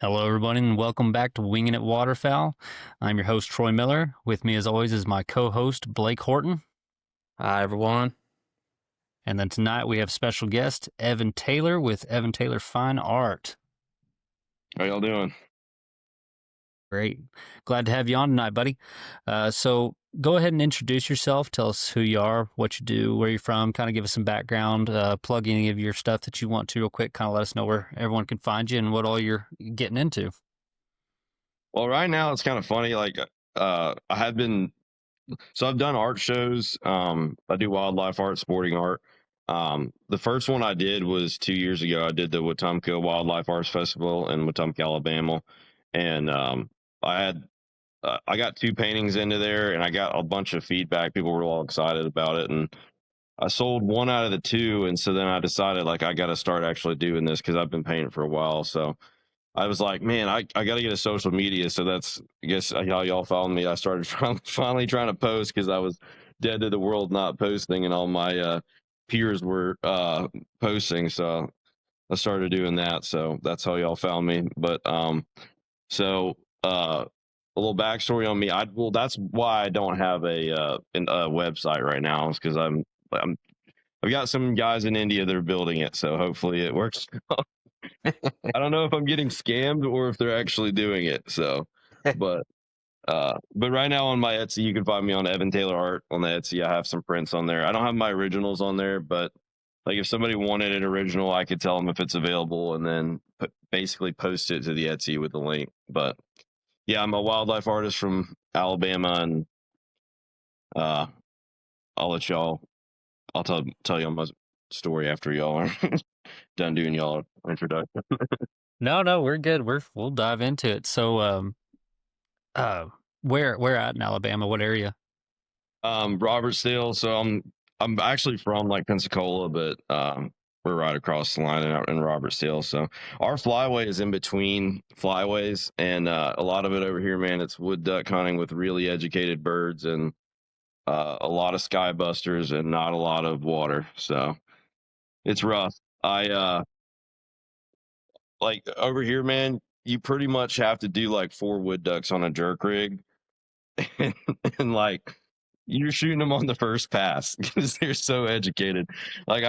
Hello, everybody, and welcome back to Winging It Waterfowl. I'm your host, Troy Miller. With me, as always, is my co-host, Blake Horton. Hi, everyone. And then tonight we have special guest, Evan Taylor with Evan Taylor Fine Art. How y'all doing? Great. Glad to have you on tonight, buddy. So go ahead and introduce yourself. Tell us who you are, what you do, where you're from, kind of give us some background, plug any of your stuff that you want to real quick, kind of let us know where everyone can find you and what all you're getting into. Well, right now it's kind of funny. I have been, so I've done art shows. I do wildlife art, sporting art. The first one I did was 2 years ago. I did the Wetumpka Wildlife Arts Festival in Wetumpka, Alabama, and I had I got two paintings into there, and I got a bunch of feedback. People were all excited about it, and I sold one out of the two, and so then I decided like I got to start actually doing this because I've been painting for a while. So I was like, man, I got to get a social media. So that's, I guess, how y'all found me. I started finally trying to post because I was dead to the world not posting, and all my peers were posting. So I started doing that. So that's how y'all found me. But so a little backstory on me. Well, that's why I don't have a website right now, is because I've got some guys in India that are building it. So hopefully it works. I don't know if I'm getting scammed or if they're actually doing it. So, but right now on my Etsy, you can find me on Evan Taylor Art on the Etsy. I have some prints on there. I don't have my originals on there, but like if somebody wanted an original, I could tell them if it's available and then basically post it to the Etsy with the link. But yeah, I'm a wildlife artist from Alabama, and I'll let y'all. I'll tell y'all my story after y'all are done doing y'all introduction. No, we're good. We'll dive into it. So, where at in Alabama? What area? Robertsdale. So I'm actually from like Pensacola, but we're right across the line in Robertsdale. So our flyway is in between flyways, and a lot of it over here, man, it's wood duck hunting with really educated birds and a lot of sky busters and not a lot of water. So it's rough. I like over here, man, you pretty much have to do like 4 wood ducks on a jerk rig, and, like you're shooting them on the first pass because they're so educated. Like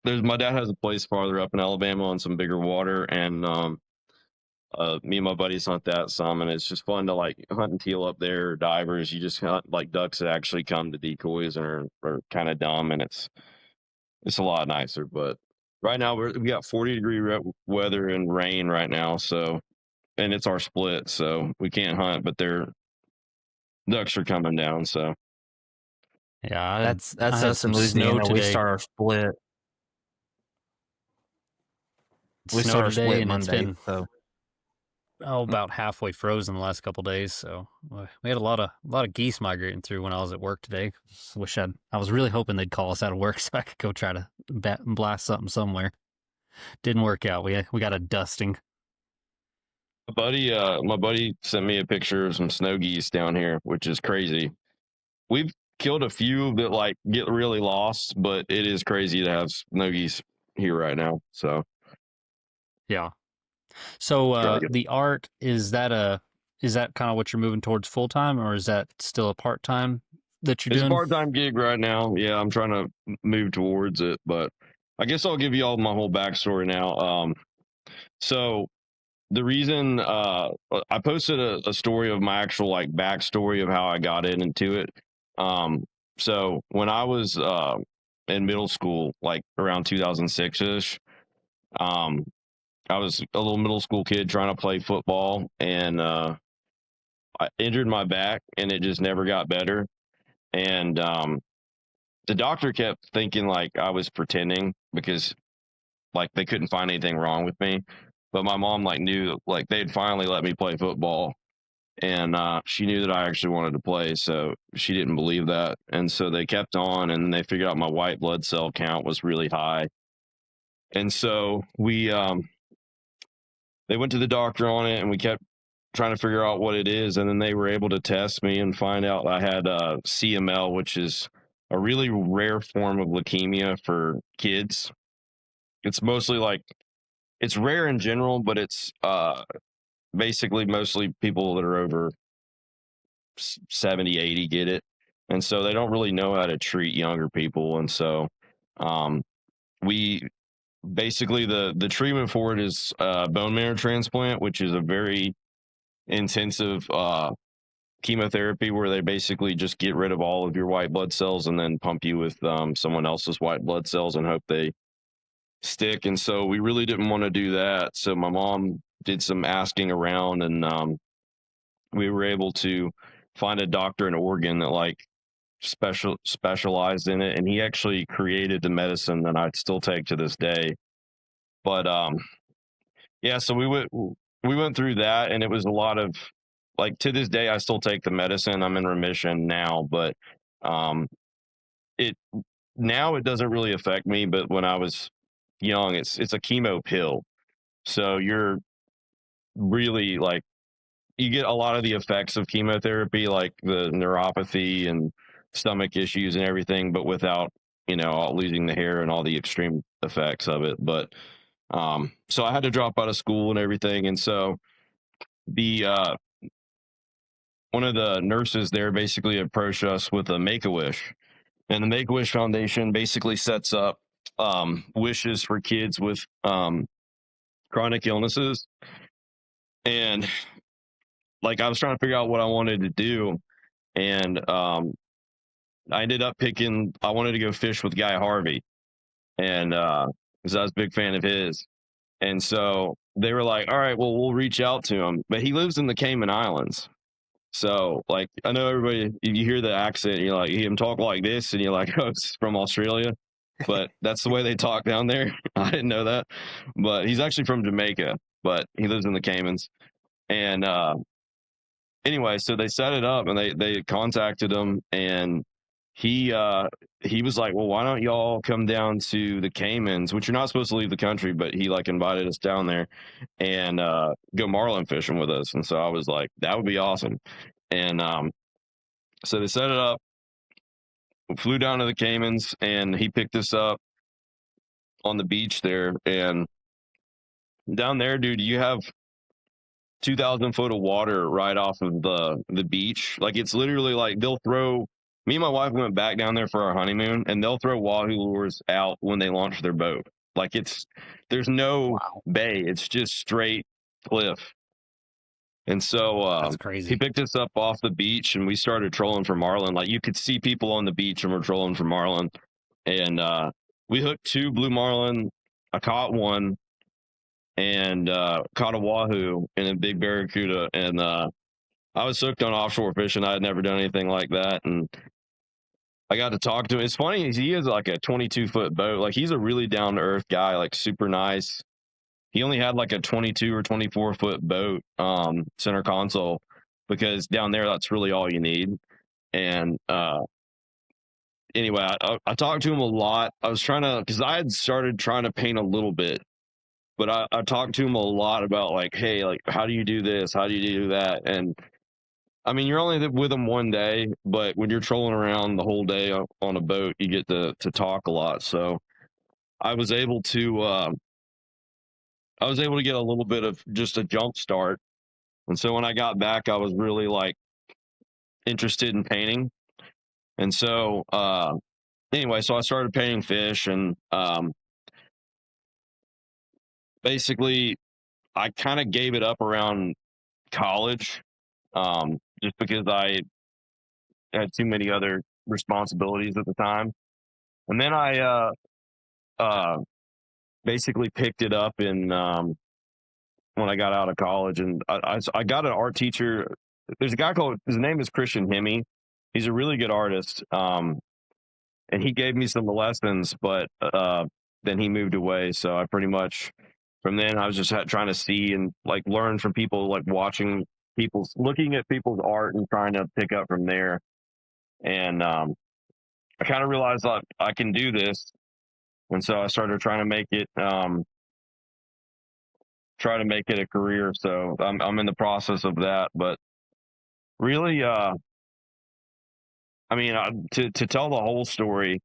there's my dad has a place farther up in Alabama on some bigger water, and me and my buddies hunt that some, and it's just fun to like hunt and teal up there. Or divers, you just hunt like ducks that actually come to decoys and are kind of dumb, and it's a lot nicer. But right now we got 40-degree weather and rain right now, so, and it's our split, so we can't hunt, but their ducks are coming down. So Yeah, That's I had us in some snow Louisiana. We today. start our split. We Snow start our today, split and it's Monday. been So about halfway frozen the last couple days. So we had a lot of geese migrating through when I was at work today. I was really hoping they'd call us out of work so I could go try to blast something somewhere. Didn't work out. We got a dusting. my buddy sent me a picture of some snow geese down here, which is crazy. We've killed a few that like get really lost, but it is crazy to have snow geese here right now. So Yeah. So Dragon. the art, is that kind of what you're moving towards full time, or is that still a part time that you're It's a doing? part-time gig right now. Yeah, I'm trying to move towards it, but I guess I'll give you all my whole backstory now. So the reason I posted a story of my actual like backstory of how I got into it. Um, so when I was in middle school, like around 2006 ish, um, I was a little middle school kid trying to play football, and I injured my back, and it just never got better. And the doctor kept thinking like I was pretending because like they couldn't find anything wrong with me. But my mom like knew like they'd finally let me play football, and she knew that I actually wanted to play, so she didn't believe that, and so they kept on, and they figured out my white blood cell count was really high, and so they went to the doctor on it, and we kept trying to figure out what it is, and then they were able to test me and find out I had CML, which is a really rare form of leukemia for kids. It's mostly like it's rare in general, but it's basically mostly people that are over 70, 80 get it. And so they don't really know how to treat younger people. And so um, we basically the treatment for it is bone marrow transplant, which is a very intensive chemotherapy where they basically just get rid of all of your white blood cells and then pump you with someone else's white blood cells and hope they stick. And so we really didn't want to do that. So my mom did some asking around, and we were able to find a doctor in Oregon that like specialized in it, and he actually created the medicine that I'd still take to this day. But yeah, so we went through that, and it was a lot of like, to this day I still take the medicine. I'm in remission now, but um it now it doesn't really affect me, but when I was young, it's a chemo pill. So you're really like, you get a lot of the effects of chemotherapy, like the neuropathy and stomach issues and everything, but without, losing the hair and all the extreme effects of it. But so I had to drop out of school and everything. And so the one of the nurses there basically approached us with a Make-A-Wish. And the Make-A-Wish Foundation basically sets up wishes for kids with chronic illnesses. And like, I was trying to figure out what I wanted to do. And I ended up picking, I wanted to go fish with Guy Harvey. And because I was a big fan of his. And so they were like, all right, well, we'll reach out to him. But he lives in the Cayman Islands. So, like, I know everybody, you hear the accent, you're like, you hear him talk like this, and you're like, oh, it's from Australia. But that's the way they talk down there. I didn't know that. But he's actually from Jamaica, but he lives in the Caymans. And anyway, so they set it up, and they contacted him, and he was like, well, why don't y'all come down to the Caymans, which you're not supposed to leave the country, but he like invited us down there and go marlin fishing with us. And so I was like, that would be awesome. And so they set it up, flew down to the Caymans, and he picked us up on the beach there. And down there, dude, you have 2,000 foot of water right off of the beach. Like, it's literally like they'll throw, me and my wife went back down there for our honeymoon, and they'll throw wahoo lures out when they launch their boat. Like, there's no Wow. bay, it's just straight cliff. And so That's he crazy. picked us up off the beach, and we started trolling for marlin. Like, you could see people on the beach, and we're trolling for marlin. And we hooked 2 blue marlin. I caught one, and caught a wahoo and a big barracuda. And I was hooked on offshore fishing. I had never done anything like that. And I got to talk to him. It's funny, he has like a 22-foot boat. Like, he's a really down to earth guy, like super nice. He only had like a 22 or 24-foot boat, center console, because down there, that's really all you need. And anyway, I talked to him a lot. I was trying to, because I had started trying to paint a little bit, but I talked to him a lot about like, hey, like, how do you do this? How do you do that? And I mean, you're only with them one day, but when you're trolling around the whole day on a boat, you get to talk a lot. So I was able to get a little bit of just a jump start. And so when I got back, I was really like interested in painting. And so anyway, so I started painting fish, and basically I kind of gave it up around college, just because I had too many other responsibilities at the time. And then I uh, basically picked it up in when I got out of college, and I got an art teacher. There's a guy called, his name is Christian Hemme. He's a really good artist, and he gave me some lessons, but then he moved away. So I pretty much, from then, I was just trying to see and like learn from people, like looking at people's art and trying to pick up from there. And I kind of realized that I can do this, and so I started trying to make it a career. So I'm in the process of that. But really, I mean, to tell the whole story,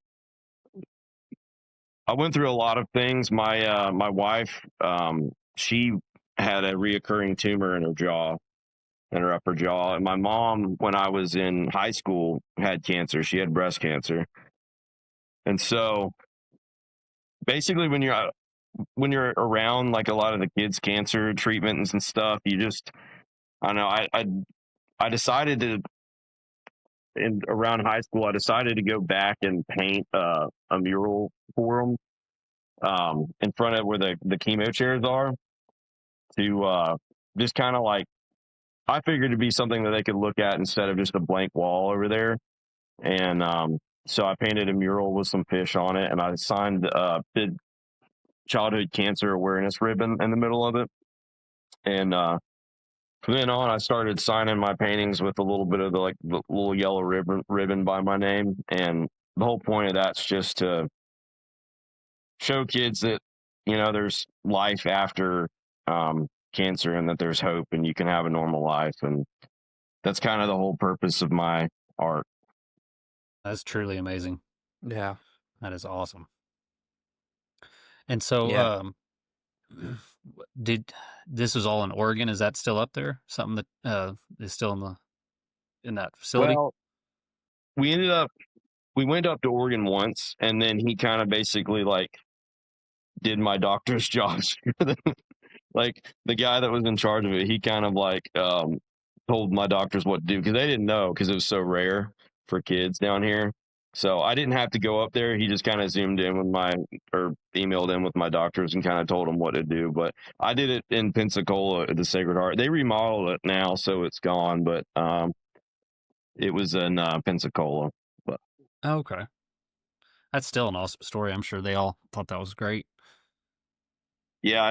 I went through a lot of things. My wife, she had a reoccurring tumor in her jaw, in her upper jaw. And my mom, when I was in high school, had cancer. She had breast cancer. And so basically when you're around like a lot of the kids' cancer treatments and stuff, you just, I don't know, I decided to, in around high school, I decided to go back and paint a mural for them in front of where the chemo chairs are, to just kind of like, I figured it'd be something that they could look at instead of just a blank wall over there. And so I painted a mural with some fish on it, and I signed the childhood cancer awareness ribbon in the middle of it. And from then on, I started signing my paintings with a little bit of the little yellow ribbon by my name. And the whole point of that's just to show kids that, you know, there's life after cancer, and that there's hope, and you can have a normal life. And that's kind of the whole purpose of my art. That's truly amazing. Yeah. That is awesome. And so, Yeah. did this was all in Oregon? Is that still up there? Something that is still in that facility? Well, we went up to Oregon once, and then he kind of basically like did my doctor's jobs. Like the guy that was in charge of it, he kind of like told my doctors what to do, because they didn't know, because it was so rare for kids down here. So I didn't have to go up there. He just kind of zoomed in with or emailed in with my doctors and kind of told them what to do. But I did it in Pensacola at the Sacred Heart. They remodeled it now, so it's gone. But it was in Pensacola. But Oh, okay. That's still an awesome story. I'm sure they all thought that was great. yeah,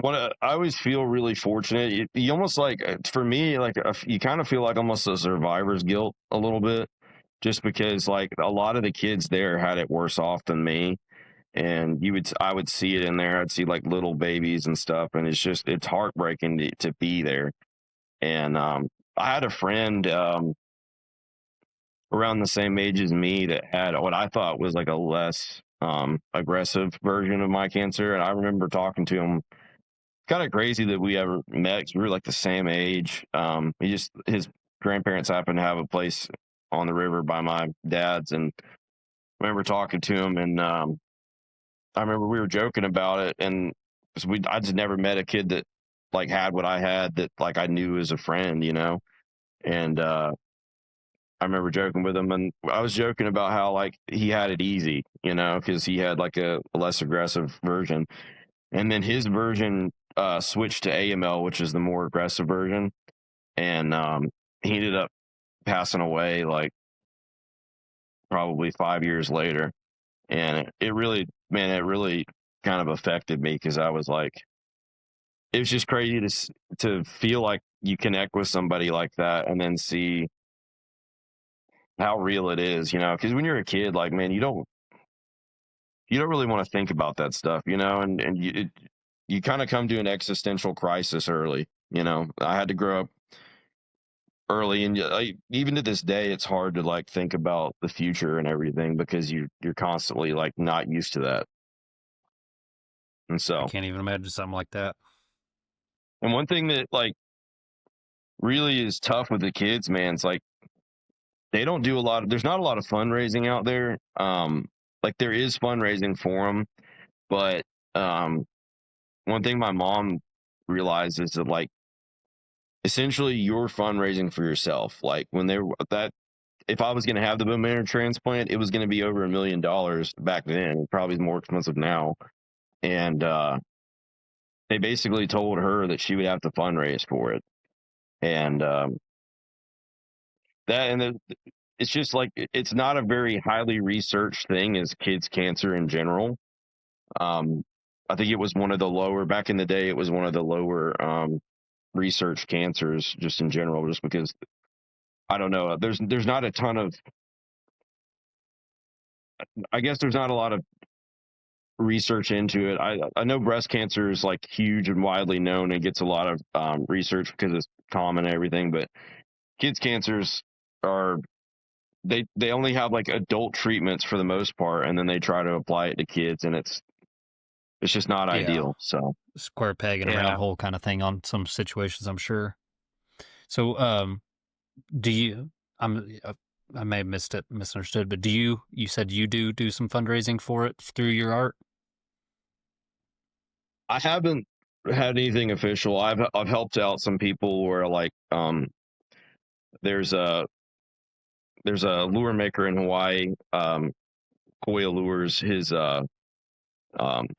I always feel really fortunate. You almost like, for me, like you kind of feel like almost a survivor's guilt a little bit, just because like a lot of the kids there had it worse off than me. And I would see it in there. I'd see like little babies and stuff, and it's heartbreaking to be there. And I had a friend around the same age as me that had what I thought was like a less aggressive version of my cancer. And I remember talking to him. Kind of crazy that we ever met, 'cause we were like the same age. His grandparents happened to have a place on the river by my dad's, and I remember talking to him, and I remember we were joking about it, and 'cause I just never met a kid that like had what I had, that like I knew as a friend, you know. And I remember joking with him, and I was joking about how like he had it easy, you know, because he had like a less aggressive version. And then his version switched to AML, which is the more aggressive version. And he ended up passing away like probably 5 years later. And it really, man, it really kind of affected me, because I was like, it was just crazy to feel like you connect with somebody like that, and then see how real it is, you know. Because when you're a kid, like, man, you don't really want to think about that stuff, you know. And you kind of come to an existential crisis early, you know. I had to grow up early, and even to this day, it's hard to like think about the future and everything, because you're constantly like not used to that. And I so, can't even imagine something like that. and one thing that like really is tough with the kids, man, it's like they don't do there's not a lot of fundraising out there. Like there is fundraising for them, but one thing my mom realized is that like essentially you're fundraising for yourself. Like when they were that if I was going to have the bone marrow transplant, it was going to be over $1 million back then. Probably more expensive now. And they basically told her that she would have to fundraise for it. And it's just like it's not a very highly researched thing as kids cancer in general. I think it was one of the lower back in the day. It was one of the lower research cancers just in general, just because I don't know. There's not a ton of, I guess there's not a lot of research into it. I know breast cancer is like huge and widely known and gets a lot of research because it's common and everything, but kids cancers are they only have like adult treatments for the most part, and then they try to apply it to kids, and it's just not Yeah. ideal. So Square peg and a Yeah. round hole kind of thing on some situations, I'm sure. So, do you? I may have misunderstood, but you said you do some fundraising for it through your art? I haven't had anything official. I've helped out some people where like there's a lure maker in Hawaii, Koya Lures.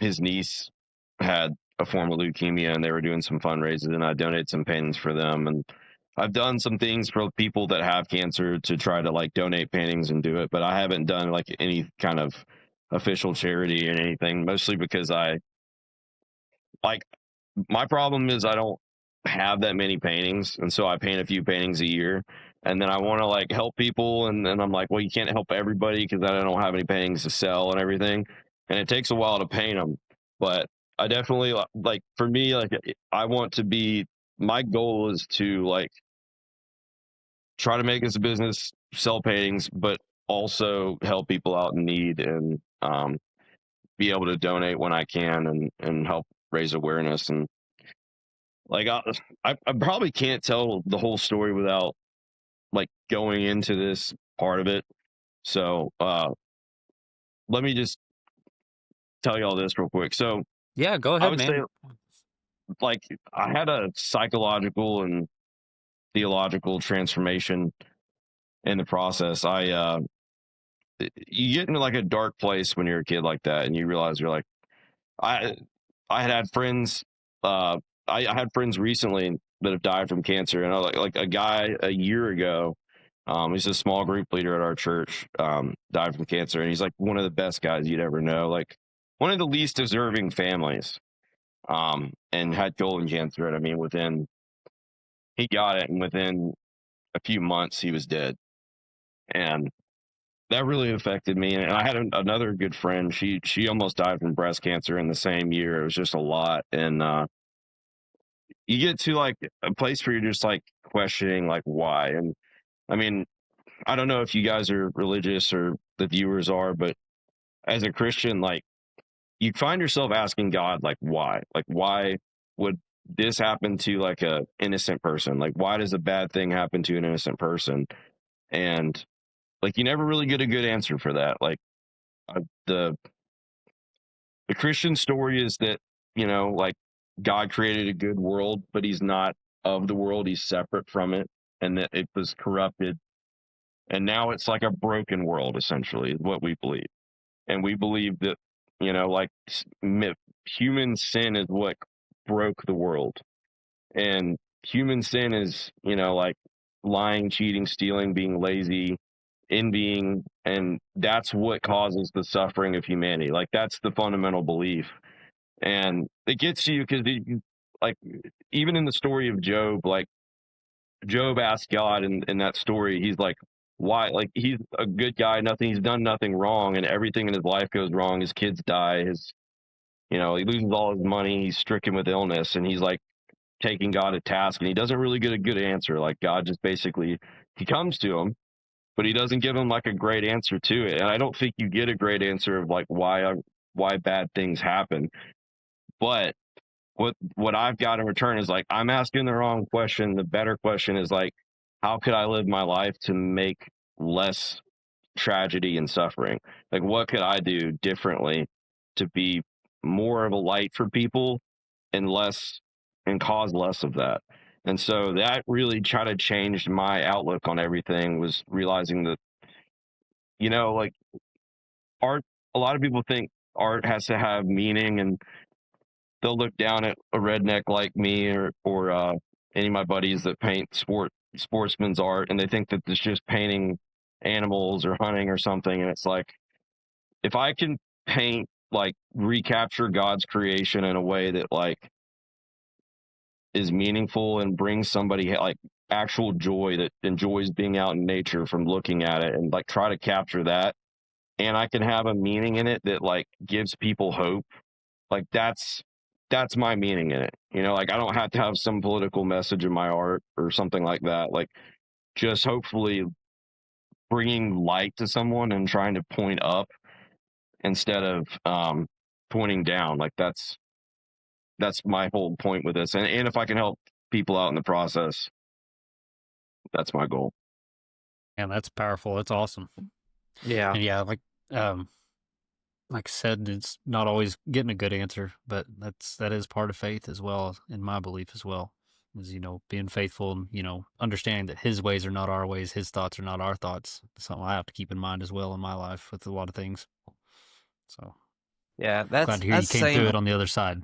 His niece had a form of leukemia and they were doing some fundraisers, and I donated some paintings for them. And I've done some things for people that have cancer to try to like donate paintings and do it, but I haven't done like any kind of official charity or anything, mostly because I like my problem is I don't have that many paintings, and so I paint a few paintings a year, and then I want to like help people, and then I'm like, well, you can't help everybody because I don't have any paintings to sell and everything, and it takes a while to paint them. But I definitely like for me, like I want to be. My goal is to like try to make this a business, sell paintings, but also help people out in need, and be able to donate when I can, and help raise awareness. And like I probably can't tell the whole story without like going into this part of it. So let me just tell you all this real quick. So Yeah, go I ahead, would say man. like I had a psychological and theological transformation in the process. You get into like a dark place when you're a kid like that, and you realize you're like I I had friends. I had friends recently that have died from cancer, and like a guy a year ago. He's a small group leader at our church. Died from cancer, and he's like one of the best guys you'd ever know. Like one of the least deserving families. And had colon cancer, and I mean, he got it, and within a few months he was dead, and that really affected me. And I had another good friend. She almost died from breast cancer in the same year. It was just a lot, and you get to like a place where you're just like questioning like why. And I mean, I don't know if you guys are religious or the viewers are, but as a Christian, like you find yourself asking God like why? Like why would this happen to like a innocent person? Like why does a bad thing happen to an innocent person? And like you never really get a good answer for that. Like the Christian story is that, like God created a good world, but he's not of the world, he's separate from it, and that it was corrupted. And now it's like a broken world, essentially, is what we believe. And we believe that, like human sin is what broke the world. And human sin is, like lying, cheating, stealing, being lazy, envying, and that's what causes the suffering of humanity. Like that's the fundamental belief. And it gets to you because like even in the story of Job, like Job asked God in that story, he's like, why? Like he's a good guy, he's done nothing wrong, and everything in his life goes wrong. His kids die, he loses all his money, he's stricken with illness, and he's like taking God to task, and he doesn't really get a good answer. Like God just basically he comes to him, but he doesn't give him like a great answer to it. And I don't think you get a great answer of like why bad things happen. But what I've got in return is like I'm asking the wrong question. The better question is like, how could I live my life to make less tragedy and suffering? Like what could I do differently to be more of a light for people and cause less of that? And so that really kind of changed my outlook on everything, was realizing that, like art, a lot of people think art has to have meaning, and they'll look down at a redneck like me or any of my buddies that paint sportsman's art, and they think that it's just painting animals or hunting or something. And it's like, if I can paint, like recapture God's creation in a way that like is meaningful and brings somebody like actual joy, that enjoys being out in nature from looking at it, and like try to capture that, and I can have a meaning in it that like gives people hope, like that's my meaning in it. Like I don't have to have some political message in my art or something like that. Like just hopefully bringing light to someone and trying to point up instead of pointing down. Like that's my whole point with this. And if I can help people out in the process, that's my goal. And that's powerful. That's awesome. Yeah. And yeah, like I said, it's not always getting a good answer, but that is part of faith as well, in my belief as well. Is, being faithful and, understanding that his ways are not our ways, his thoughts are not our thoughts. It's something I have to keep in mind as well in my life with a lot of things. So Yeah, glad to hear you that's came through same. it on the other side.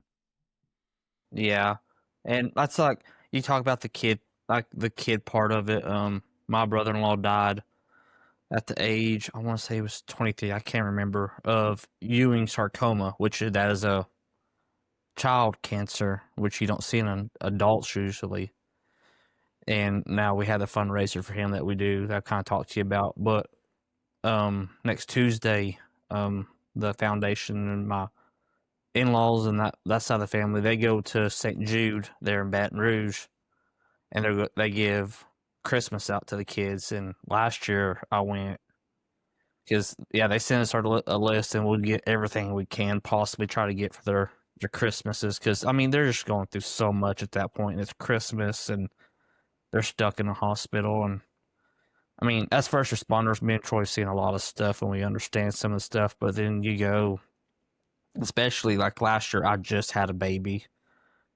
Yeah, and that's like you talk about the kid part of it. My brother-in-law died at the age, I want to say it was 23. I can't remember, of Ewing sarcoma, which that is a child cancer, which you don't see in adults usually. And now we have the fundraiser for him that we do that I kind of talked to you about. But next Tuesday, the foundation and my in-laws and that side of the family, they go to St. Jude there in Baton Rouge, and they give Christmas out to the kids. And last year I went because they sent us a list, and we'll get everything we can possibly try to get for their Christmases. Because I mean, they're just going through so much at that point, and it's Christmas, and they're stuck in a hospital. And I mean, as first responders, me and Troy seen a lot of stuff, and we understand some of the stuff. But then you go, especially like last year, I just had a baby.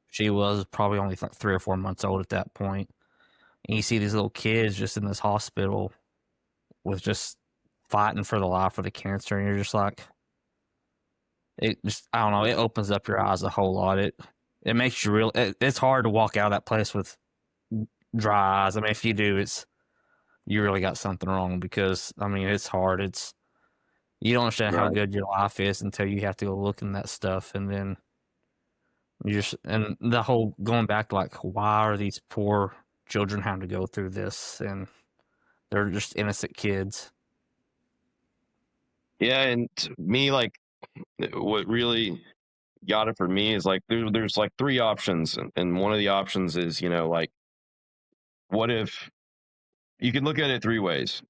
She was probably only like 3 or 4 months old at that point. And you see these little kids just in this hospital with just fighting for the life of the cancer, and you're just like, I don't know, it opens up your eyes a whole lot. It makes you real. It's hard to walk out of that place with dry eyes. I mean, if you do, you really got something wrong, because I mean, it's hard. You don't understand how Right. good your life is until you have to go look in that stuff, and then and the whole going back to like, why are these poor children having to go through this? And they're just innocent kids. Yeah, and to me, like, what really got it for me is like there's like three options, and one of the options is, like, what if you can look at it three ways.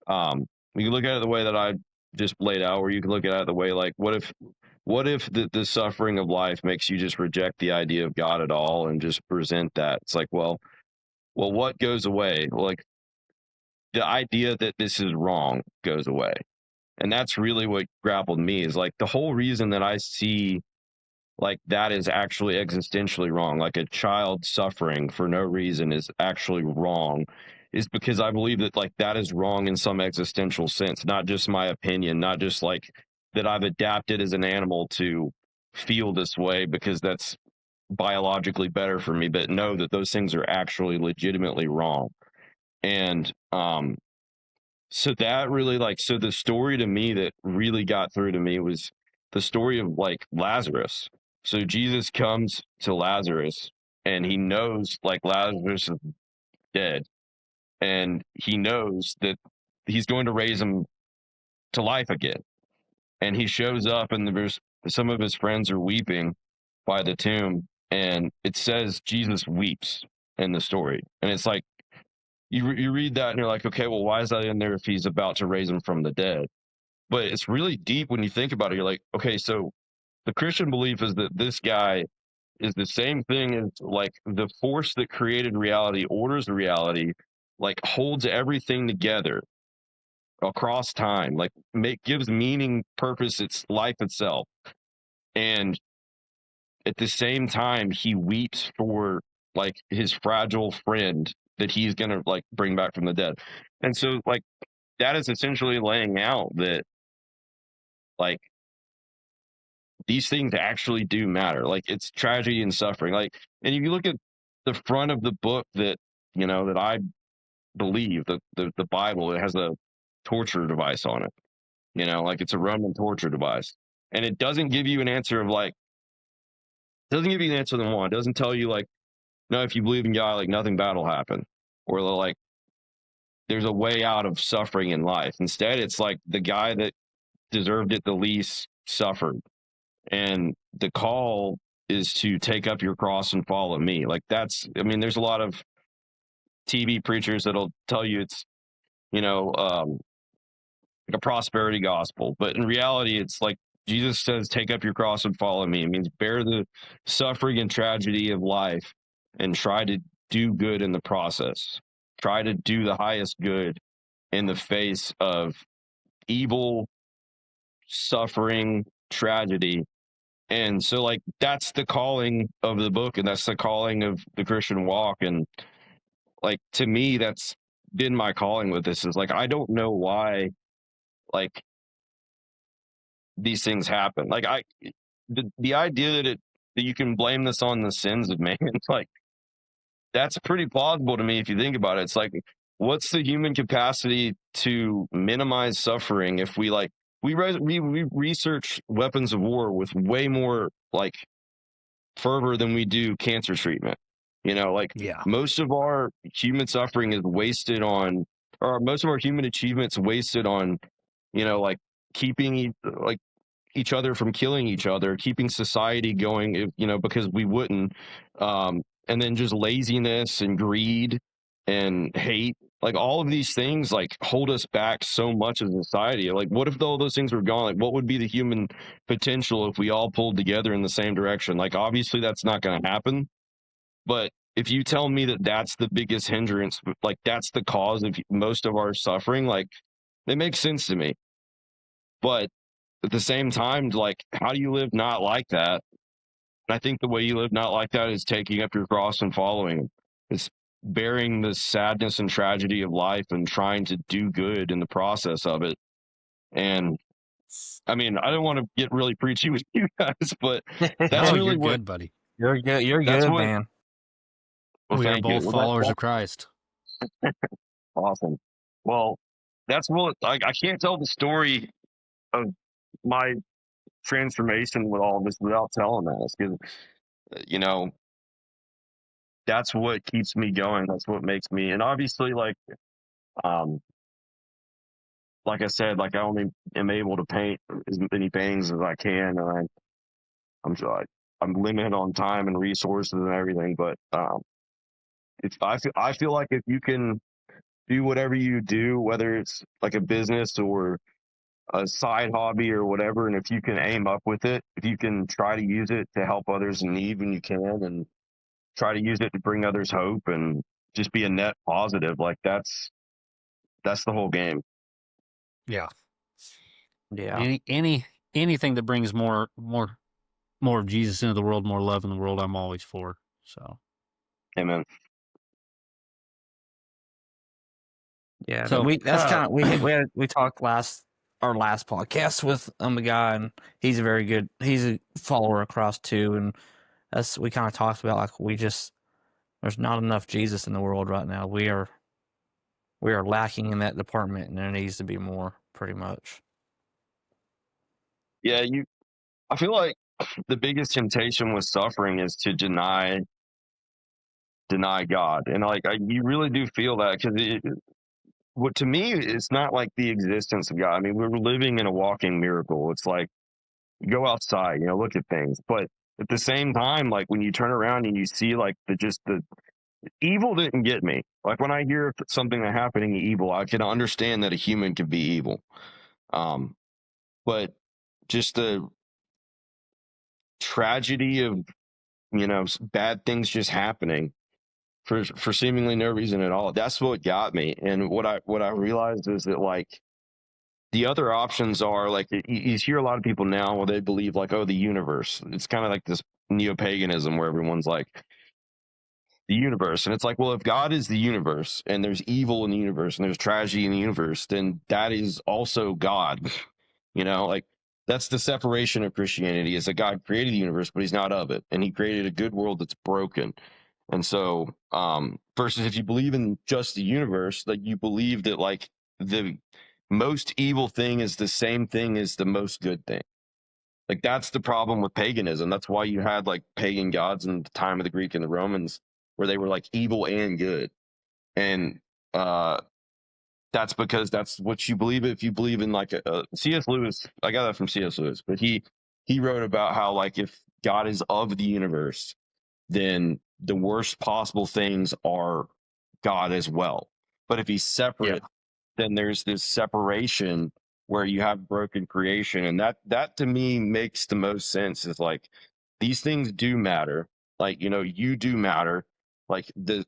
You can look at it the way that I just laid out, or you can look at it the way, like, what if the suffering of life makes you just reject the idea of God at all and just present that? It's like, well, what goes away? Like, the idea that this is wrong goes away. And that's really what grappled me, is like the whole reason that I see like that is actually existentially wrong, like a child suffering for no reason is actually wrong, is because I believe that like that is wrong in some existential sense, not just my opinion, not just like that I've adapted as an animal to feel this way because that's biologically better for me, but know that those things are actually legitimately wrong. And so that really, like, so the story to me that really got through to me was the story of like Lazarus. So Jesus comes to Lazarus, and he knows like Lazarus is dead, and he knows that he's going to raise him to life again. And he shows up, and there's some of his friends are weeping by the tomb, and it says Jesus weeps in the story. And it's like, you read that and you're like, okay, well, why is that in there if he's about to raise him from the dead? But it's really deep when you think about it. You're like, okay, so the Christian belief is that this guy is the same thing as like the force that created reality, orders reality, like holds everything together across time, like gives meaning, purpose, its life itself. And at the same time, he weeps for like his fragile friend that he's gonna like bring back from the dead. And so like that is essentially laying out that like these things actually do matter. Like it's tragedy and suffering. Like, and if you look at the front of the book that that I believe, the Bible, it has a torture device on it. Like it's a Roman torture device, and it doesn't give you an answer of like, it doesn't give you an answer than one. It doesn't tell you like, no, if you believe in God, like nothing bad will happen, or like there's a way out of suffering in life. Instead, it's like the guy that deserved it the least suffered, and the call is to take up your cross and follow me. Like that's, I mean, there's a lot of TV preachers that'll tell you it's like a prosperity gospel, but in reality it's like Jesus says, take up your cross and follow me. It means bear the suffering and tragedy of life and try to do good in the process. Try to do the highest good in the face of evil, suffering, tragedy. And so, like, that's the calling of the book, and that's the calling of the Christian walk. And, like, to me, that's been my calling with this is like, I don't know why, like, these things happen. Like, the idea that you can blame this on the sins of man, it's like, that's pretty plausible to me if you think about it. It's like, what's the human capacity to minimize suffering if we like we research weapons of war with way more like fervor than we do cancer treatment. You know, like Yeah. most of our human suffering is wasted on, or most of our human achievements wasted on, you know, like keeping like each other from killing each other, keeping society going, you know, because we wouldn't. And then just laziness and greed and hate, like all of these things, like hold us back so much as a society. Like, what if all those things were gone? Like, what would be the human potential if we all pulled together in the same direction? Like, obviously, that's not going to happen. But if you tell me that that's the biggest hindrance, like that's the cause of most of our suffering, like it makes sense to me. But at the same time, like, how do you live not like that? And I think the way you live not like that is taking up your cross and following him. It's bearing the sadness and tragedy of life and trying to do good in the process of it. And I mean, I don't want to get really preachy with you guys, but that's No, really you're what good, buddy. You're good. You're that's good, what man. well, We are thank you. both Well, followers that's of Christ. awesome. Well, that's what I can't tell the story of my transformation with all of this without telling that, because you know, that's what keeps me going. That's what makes me, and obviously, um, like I said, like I only am able to paint as many paintings as I can, and I'm limited on time and resources and everything. But if I feel like if you can do whatever you do, whether it's like a business or a side hobby or whatever, and if you can aim up with it, if you can try to use it to help others in need when you can, and try to use it to bring others hope and just be a net positive, like that's the whole game. Yeah. Yeah. Anything that brings more of Jesus into the world, more love in the world, I'm always for. So Amen. Yeah. so That's kind of we talked our last podcast with a guy, and he's he's a follower of Christ too, and that's we kind of talked about like there's not enough Jesus in the world right now. We are lacking in that department, and there needs to be more, pretty much. Yeah, I feel like the biggest temptation with suffering is to deny God, and like you really do feel that, because what to me it's not like the existence of God. I mean, we're living in a walking miracle. It's like you go outside, you know, look at things, but at the same time, like when you turn around and you see like the evil didn't get me. Like when I hear something that happening evil, I can understand that a human can be evil. But just the tragedy of, you know, bad things just happening for seemingly no reason at all. That's what got me. And what I realized is that like the other options are like you hear a lot of people now where they believe like, oh, the universe. It's kind of like this neo-paganism where everyone's like the universe, and it's like, well, if God is the universe and there's evil in the universe and there's tragedy in the universe, then that is also God. You know, like that's the separation of Christianity, is that God created the universe, but he's not of it. And he created a good world that's broken. And so, versus if you believe in just the universe, like you believe that like the most evil thing is the same thing as the most good thing. Like that's the problem with paganism. That's why you had like pagan gods in the time of the Greek and the Romans, where they were like evil and good. And uh that's because that's what you believe. If you believe in like a C.S. Lewis, I got that from C.S. Lewis, but he wrote about how like if God is of the universe, then the worst possible things are God as well. But if he's yeah, separate, then there's this separation where you have broken creation. And that to me makes the most sense, is like, these things do matter. Like, you do matter. Like the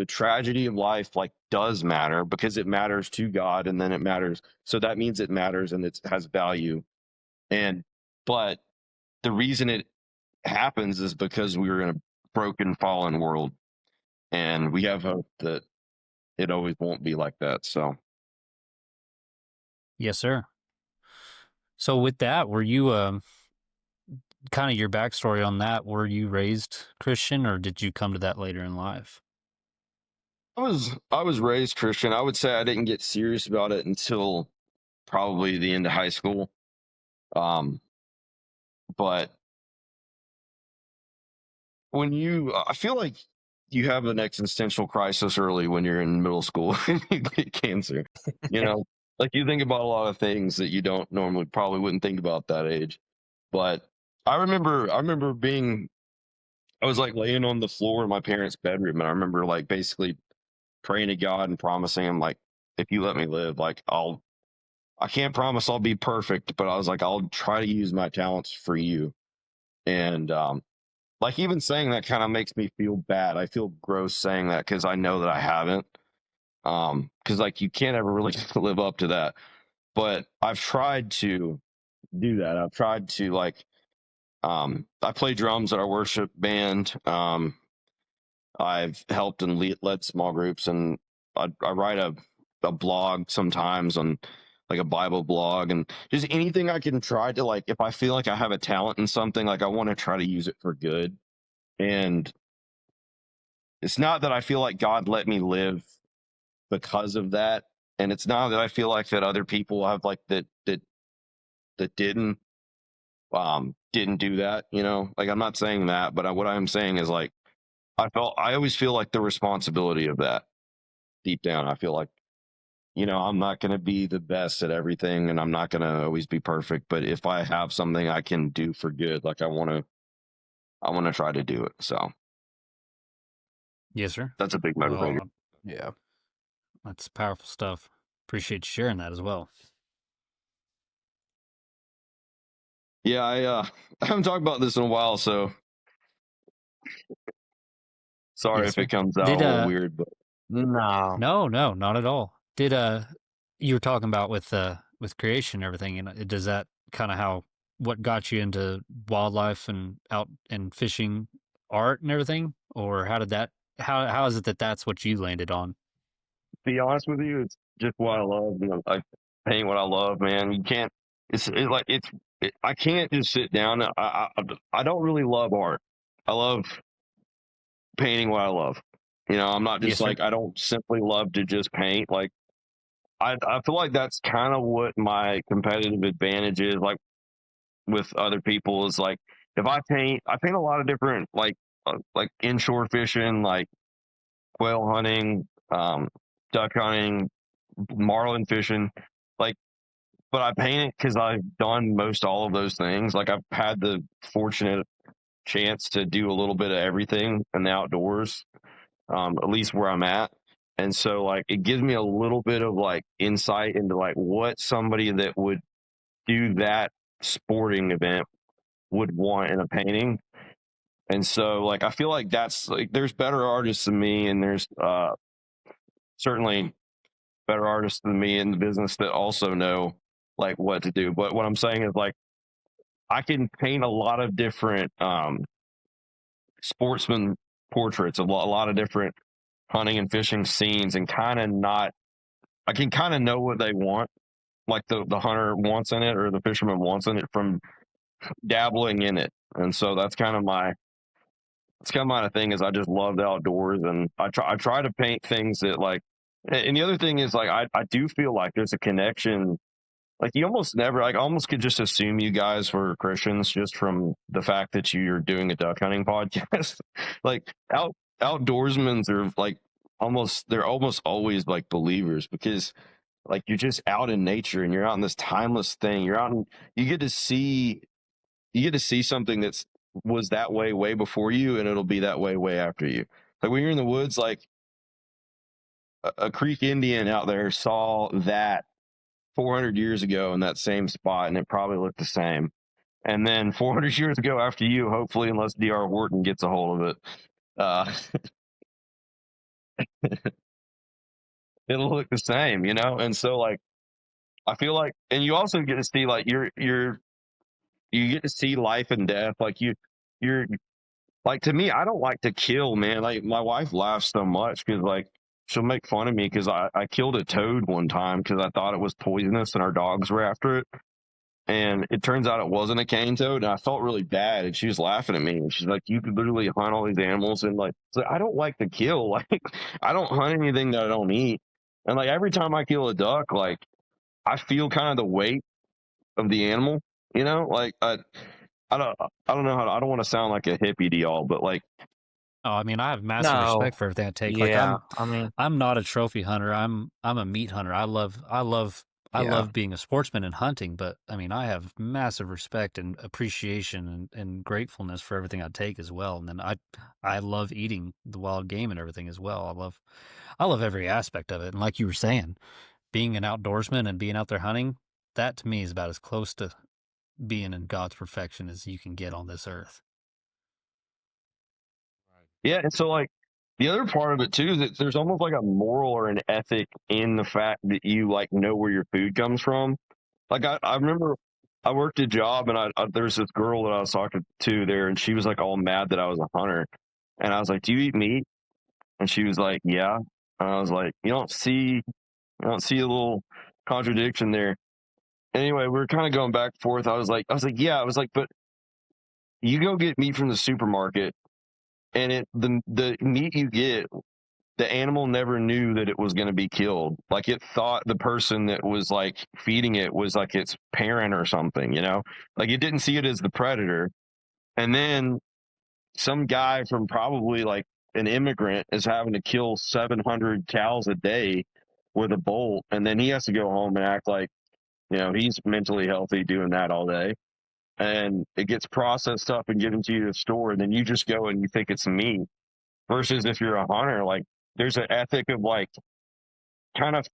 tragedy of life, like, does matter, because it matters to God, and then it matters. So that means it matters, and it has value. And but the reason it happens is because we were in a broken, fallen world, and we have hope that it always won't be like that. So Yes, sir. So with that, were you kind of your backstory on that? Were you raised Christian, or did you come to that later in life? I was raised Christian. I would say I didn't get serious about it until probably the end of high school. Um, but I feel like you have an existential crisis early when you're in middle school and you get cancer. You know, like, you think about a lot of things that you don't normally, probably wouldn't think about that age. But I remember I was like laying on the floor in my parents' bedroom, and I remember like basically praying to God and promising him, like, if you let me live, like, I can't promise I'll be perfect, but I was like, I'll try to use my talents for you. And like, even saying that kind of makes me feel bad. I feel gross saying that, because I know that I haven't. Because like, you can't ever really live up to that. But I've tried to do that. I've tried to, like, I play drums at our worship band. I've helped and led small groups, and I write a blog sometimes, on like a Bible blog, and just anything I can try to, like, if I feel like I have a talent in something, like, I want to try to use it for good. And it's not that I feel like God let me live because of that, and it's not that I feel like that other people have, like, that didn't do that. Like, I'm not saying that, but what I'm saying is, like, I always feel like the responsibility of that deep down. I feel like, I'm not going to be the best at everything, and I'm not going to always be perfect, but if I have something I can do for good, like, I want to try to do it. So Yes, sir. that's a big motivator. Well, Yeah. that's powerful stuff. Appreciate you sharing that as well. Yeah, I haven't talked about this in a while, so sorry Yes, if it sir. comes out a Did little weird, but No. no, not at all. Did you were talking about with creation and everything, and does that kind of how what got you into wildlife and out and fishing art and everything, or how did that how is it that that's what you landed on? to be honest with you, it's just what I love. I paint what I love, man. You can't. I can't just sit down. I don't really love art. I love painting what I love. I'm not Yes, just sir. like, I don't simply love to just paint. Like, I feel like that's kind of what my competitive advantage is. Like, with other people, is like, if I paint a lot of different, like inshore fishing, like quail hunting, duck hunting, marlin fishing, like. But I paint it because I've done most all of those things. Like, I've had the fortunate chance to do a little bit of everything in the outdoors, at least where I'm at. And so, like, it gives me a little bit of, like, insight into, like, what somebody that would do that sporting event would want in a painting. And so, like, I feel like that's, like, there's better artists than me, and there's certainly better artists than me in the business that also know, like, what to do. But what I'm saying is, like, I can paint a lot of different sportsman portraits, a lot of different hunting and fishing scenes, and kind of not, I can kind of know what they want, like the hunter wants in it, or the fisherman wants in it, from dabbling in it. And so that's kind of my thing, is I just love the outdoors, and I try to paint things that, like, and the other thing is, like, I do feel like there's a connection. Like, you almost never, like, I almost could just assume you guys were Christians just from the fact that you're doing a duck hunting podcast. Like, outdoorsmen are, like, they're almost always, like, believers, because, like, you're just out in nature, and you're out in this timeless thing. You get to see something that's was that way before you, and it'll be that way after you. Like, when you're in the woods, like, a Creek Indian out there saw that 400 years ago in that same spot, and it probably looked the same. And then 400 years ago after you, hopefully, unless D.R. Horton gets a hold of it, uh, it'll look the same, you know? And so, like, I feel like, and you also get to see, like, you get to see life and death. Like, you're, like, to me, I don't like to kill, man. Like, my wife laughs so much because, like, she'll make fun of me because I killed a toad one time because I thought it was poisonous and our dogs were after it. And it turns out it wasn't a cane toad, and I felt really bad. And she was laughing at me, and she's like, "You could literally hunt all these animals." And like, so I don't like to kill. Like, I don't hunt anything that I don't eat. And like every time I kill a duck, like I feel kind of the weight of the animal. You know, like I don't know how to, I don't want to sound like a hippie to y'all, but like, Oh, I mean, I have massive No. respect for everything I take. Like Yeah. I mean, I'm not a trophy hunter. I'm a meat hunter. I yeah. love being a sportsman and hunting, but I mean, I have massive respect and appreciation and gratefulness for everything I take as well. And then I love eating the wild game and everything as well. I love every aspect of it. And like you were saying, being an outdoorsman and being out there hunting, that to me is about as close to being in God's perfection as you can get on this earth. yeah. And so like the other part of it too is that there's almost like a moral or an ethic in the fact that you like know where your food comes from. Like I remember I worked a job and there's this girl that I was talking to there, and she was like all mad that I was a hunter, and I was like, "Do you eat meat?" And she was like, "Yeah." And I was like, I don't see a little contradiction there." Anyway, we were kind of going back and forth. I was like, "Yeah." I was like, "But you go get meat from the supermarket, and the meat you get, the animal never knew that it was going to be killed. Like it thought the person that was like feeding it was like its parent or something, you know? Like it didn't see it as the predator. And then some guy from probably like an immigrant is having to kill 700 cows a day with a bolt. And then he has to go home and act like, you know, he's mentally healthy doing that all day. And it gets processed up and given to you to store. And then you just go and you think it's meat. Versus if you're a hunter, like there's an ethic of like kind of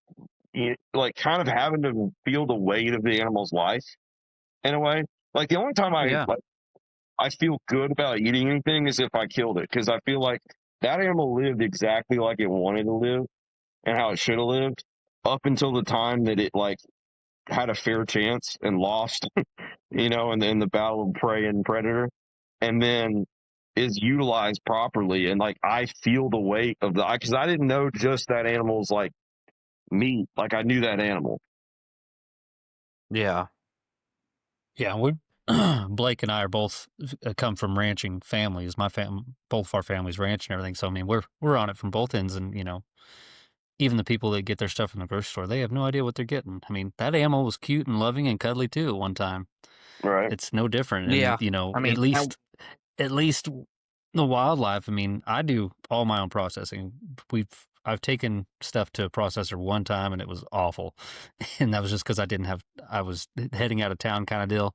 like kind of having to feel the weight of the animal's life in a way. Like the only time Yeah. I feel good about eating anything is if I killed it because I feel like that animal lived exactly like it wanted to live and how it should have lived up until the time that it like had a fair chance and lost, you know, in the battle of prey and predator, and then is utilized properly. And like I feel the weight of the because I didn't know just that animal's like meat. Like I knew that animal. Yeah. Yeah, we Blake and I are both come from ranching families. Both of our families ranch and everything. So I mean, we're on it from both ends, and you know, even the people that get their stuff from the grocery store, they have no idea what they're getting. I mean, that animal was cute and loving and cuddly too at one time. Right. It's no different, Yeah. and you know, I mean, at least the wildlife. I mean, I do all my own processing. I've taken stuff to a processor one time and it was awful, and that was just because I was heading out of town kind of deal.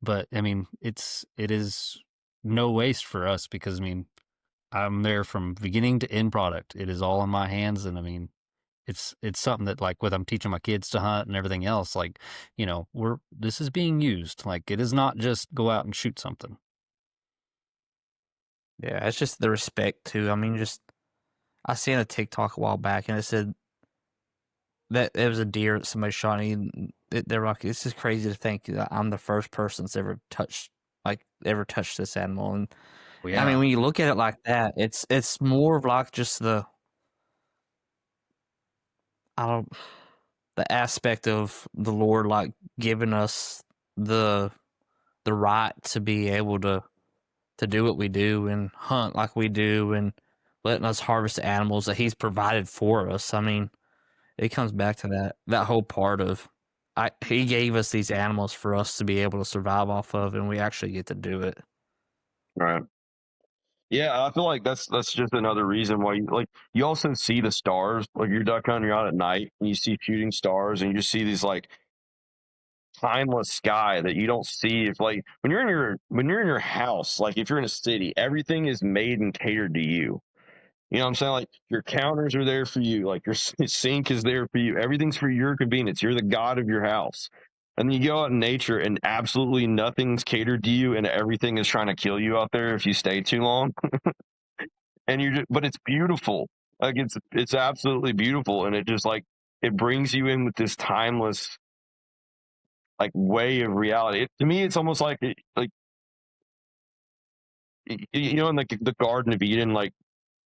But I mean, it is no waste for us because I mean, I'm there from beginning to end product. It is all in my hands, and I mean, it's something that like with I'm teaching my kids to hunt and everything else. Like, you know, this is being used. Like, it is not just go out and shoot something. yeah, it's just the respect too. I mean, just I seen a TikTok a while back and it said that it was a deer that somebody shot. And they were like, "It's just crazy to think that I'm the first person that's ever touched this animal." And Well, I mean, yeah, when you look at it like that, it's more of like just I don't the aspect of the Lord like giving us the the right to be able to do what we do and hunt like we do and letting us harvest animals that He's provided for us. I mean, it comes back to that whole part of He gave us these animals for us to be able to survive off of, and we actually get to do it. Right. Yeah, I feel like that's just another reason why you also see the stars. Like you're duck hunting, you're out at night and you see shooting stars and you just see these like timeless sky that you don't see if like when you're in your house, like if you're in a city, everything is made and catered to you. You know what I'm saying? Like your counters are there for you. Like your sink is there for you. Everything's for your convenience. You're the god of your house. And then you go out in nature and absolutely nothing's catered to you and everything is trying to kill you out there if you stay too long. And but it's beautiful. Like it's absolutely beautiful. And it just like, it brings you in with this timeless like way of reality. To me, it's almost like, you know, in the Garden of Eden, like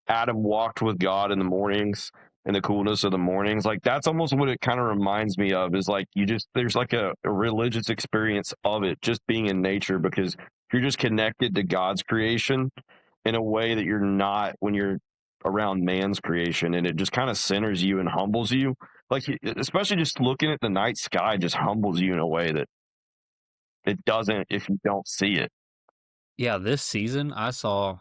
Adam walked with God in the mornings and the coolness of the mornings. Like that's almost what it kind of reminds me of, is like there's like a religious experience of it, just being in nature, because you're just connected to God's creation in a way that you're not when you're around man's creation. And it just kind of centers you and humbles you. Like, especially just looking at the night sky just humbles you in a way that it doesn't if you don't see it. Yeah, this season I saw,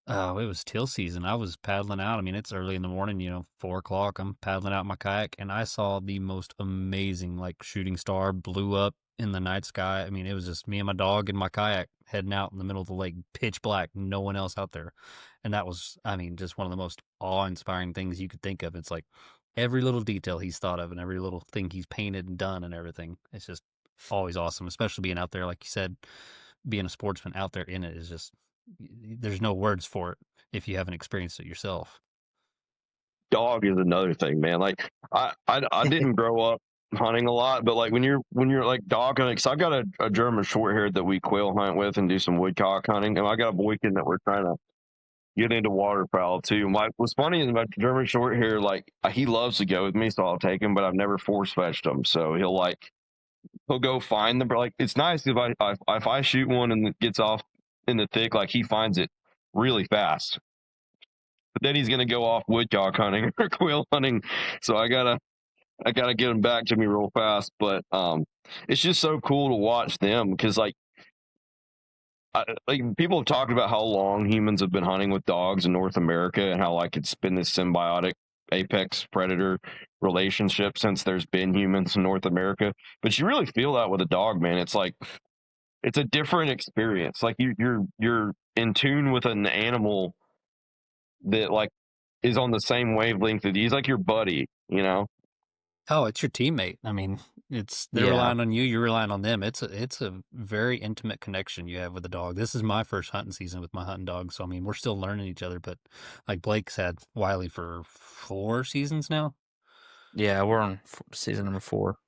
oh, it was teal season. I was paddling out. I mean, it's early in the morning, 4 o'clock. I'm paddling out in my kayak, and I saw the most amazing, like, shooting star blew up in the night sky. I mean, it was just me and my dog and my kayak heading out in the middle of the lake, pitch black, no one else out there. And that was, I mean, just one of the most awe-inspiring things you could think of. It's like every little detail he's thought of and every little thing he's painted and done and everything. It's just always awesome, especially being out there, like you said, being a sportsman out there in it is just, there's no words for it if you haven't experienced it yourself. Dog is another thing, man. Like I didn't grow up hunting a lot, but like when you're like dog hunting, because I've got a German short hair that we quail hunt with and do some woodcock hunting, and I got a boykin that we're trying to get into waterfowl too. What's funny is my German short hair, like he loves to go with me, so I'll take him, but I've never force fetched him. So he'll go find them. But like it's nice if I shoot one and it gets off in the thick, like he finds it really fast. But then he's gonna go off woodcock hunting or quail hunting, so I gotta get him back to me real fast. But it's just so cool to watch them, because like people have talked about how long humans have been hunting with dogs in North America, and how like it's been this symbiotic apex predator relationship since there's been humans in North America. But you really feel that with a dog, man. It's like it's a different experience. Like you're in tune with an animal that like is on the same wavelength that he's like your buddy, you know? Oh, it's your teammate. I mean, they're Yeah. relying on you, you're relying on them. It's a very intimate connection you have with the dog. This is my first hunting season with my hunting dog, so I mean, we're still learning each other. But like Blake's had Wiley for 4 seasons now, Yeah, we're on season number 4.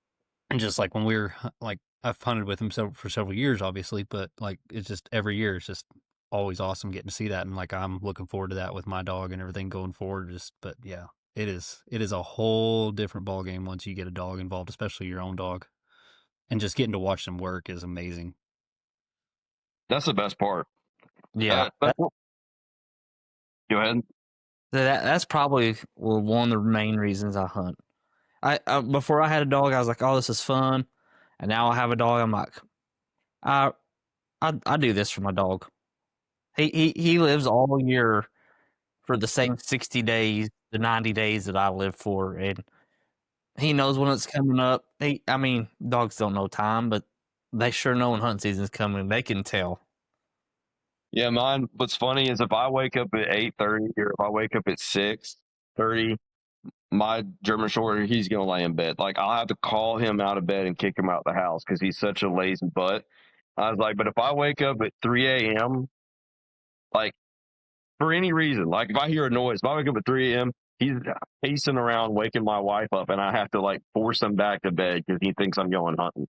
and just like when we were like I've hunted with him for several years, obviously, but like it's just every year it's just always awesome getting to see that, and like I'm looking forward to that with my dog and everything going forward. But yeah, it is a whole different ball game once you get a dog involved, especially your own dog, and just getting to watch them work is amazing. That's the best part. Yeah, Go ahead. that's probably one of the main reasons I hunt. I before I had a dog, I was like, "Oh, this is fun," and now I have a dog. I'm like, I do this for my dog. He lives all year for the same 60 days, the 90 days that I live for, and he knows when it's coming up. I mean, dogs don't know time, but they sure know when hunting season's coming. They can tell. Yeah, mine. What's funny is if I wake up at 8:30 or if I wake up at 6:30, my German Shorter, he's gonna lay in bed. Like I'll have to call him out of bed and kick him out the house because he's such a lazy butt. I was like, but if I wake up at 3 a.m., like for any reason, like if I hear a noise, if I wake up at 3 a.m., he's pacing around waking my wife up, and I have to like force him back to bed because he thinks I'm going hunting.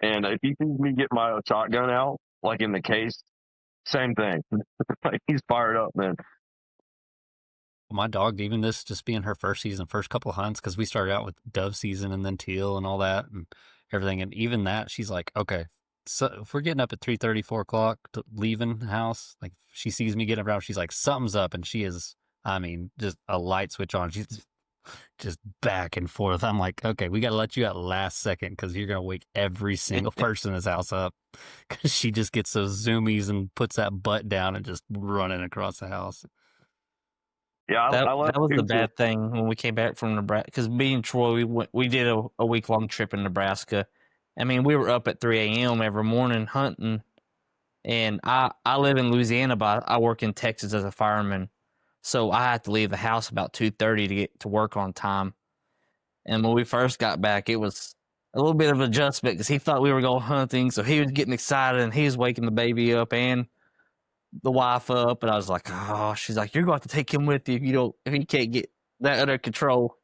And if he sees me get my shotgun out, like in the case, same thing. Like he's fired up, man. My dog, even this just being her first season, first couple of hunts, because we started out with dove season and then teal and all that and everything. And even that, she's like, okay, so if we're getting up at 3:30, 4 o'clock, leaving the house, like she sees me getting around, she's like, something's up. And she is, I mean, just a light switch on. She's just back and forth. I'm like, okay, we got to let you out last second because you're going to wake every single person in this house up, because she just gets those zoomies and puts that butt down and just running across the house. Yeah, That I love was him the too. bad thing when we came back from Nebraska, because me and Troy, we did a week-long trip in Nebraska. I mean, we were up at 3 a.m. every morning hunting, and I live in Louisiana, but I work in Texas as a fireman. So I had to leave the house about 2:30 to get to work on time. And when we first got back, it was a little bit of adjustment because he thought we were going hunting, so he was getting excited and he was waking the baby up and the wife up. And I was like, "Oh," she's like, "You're going to have to take him with you if you can't get that under control."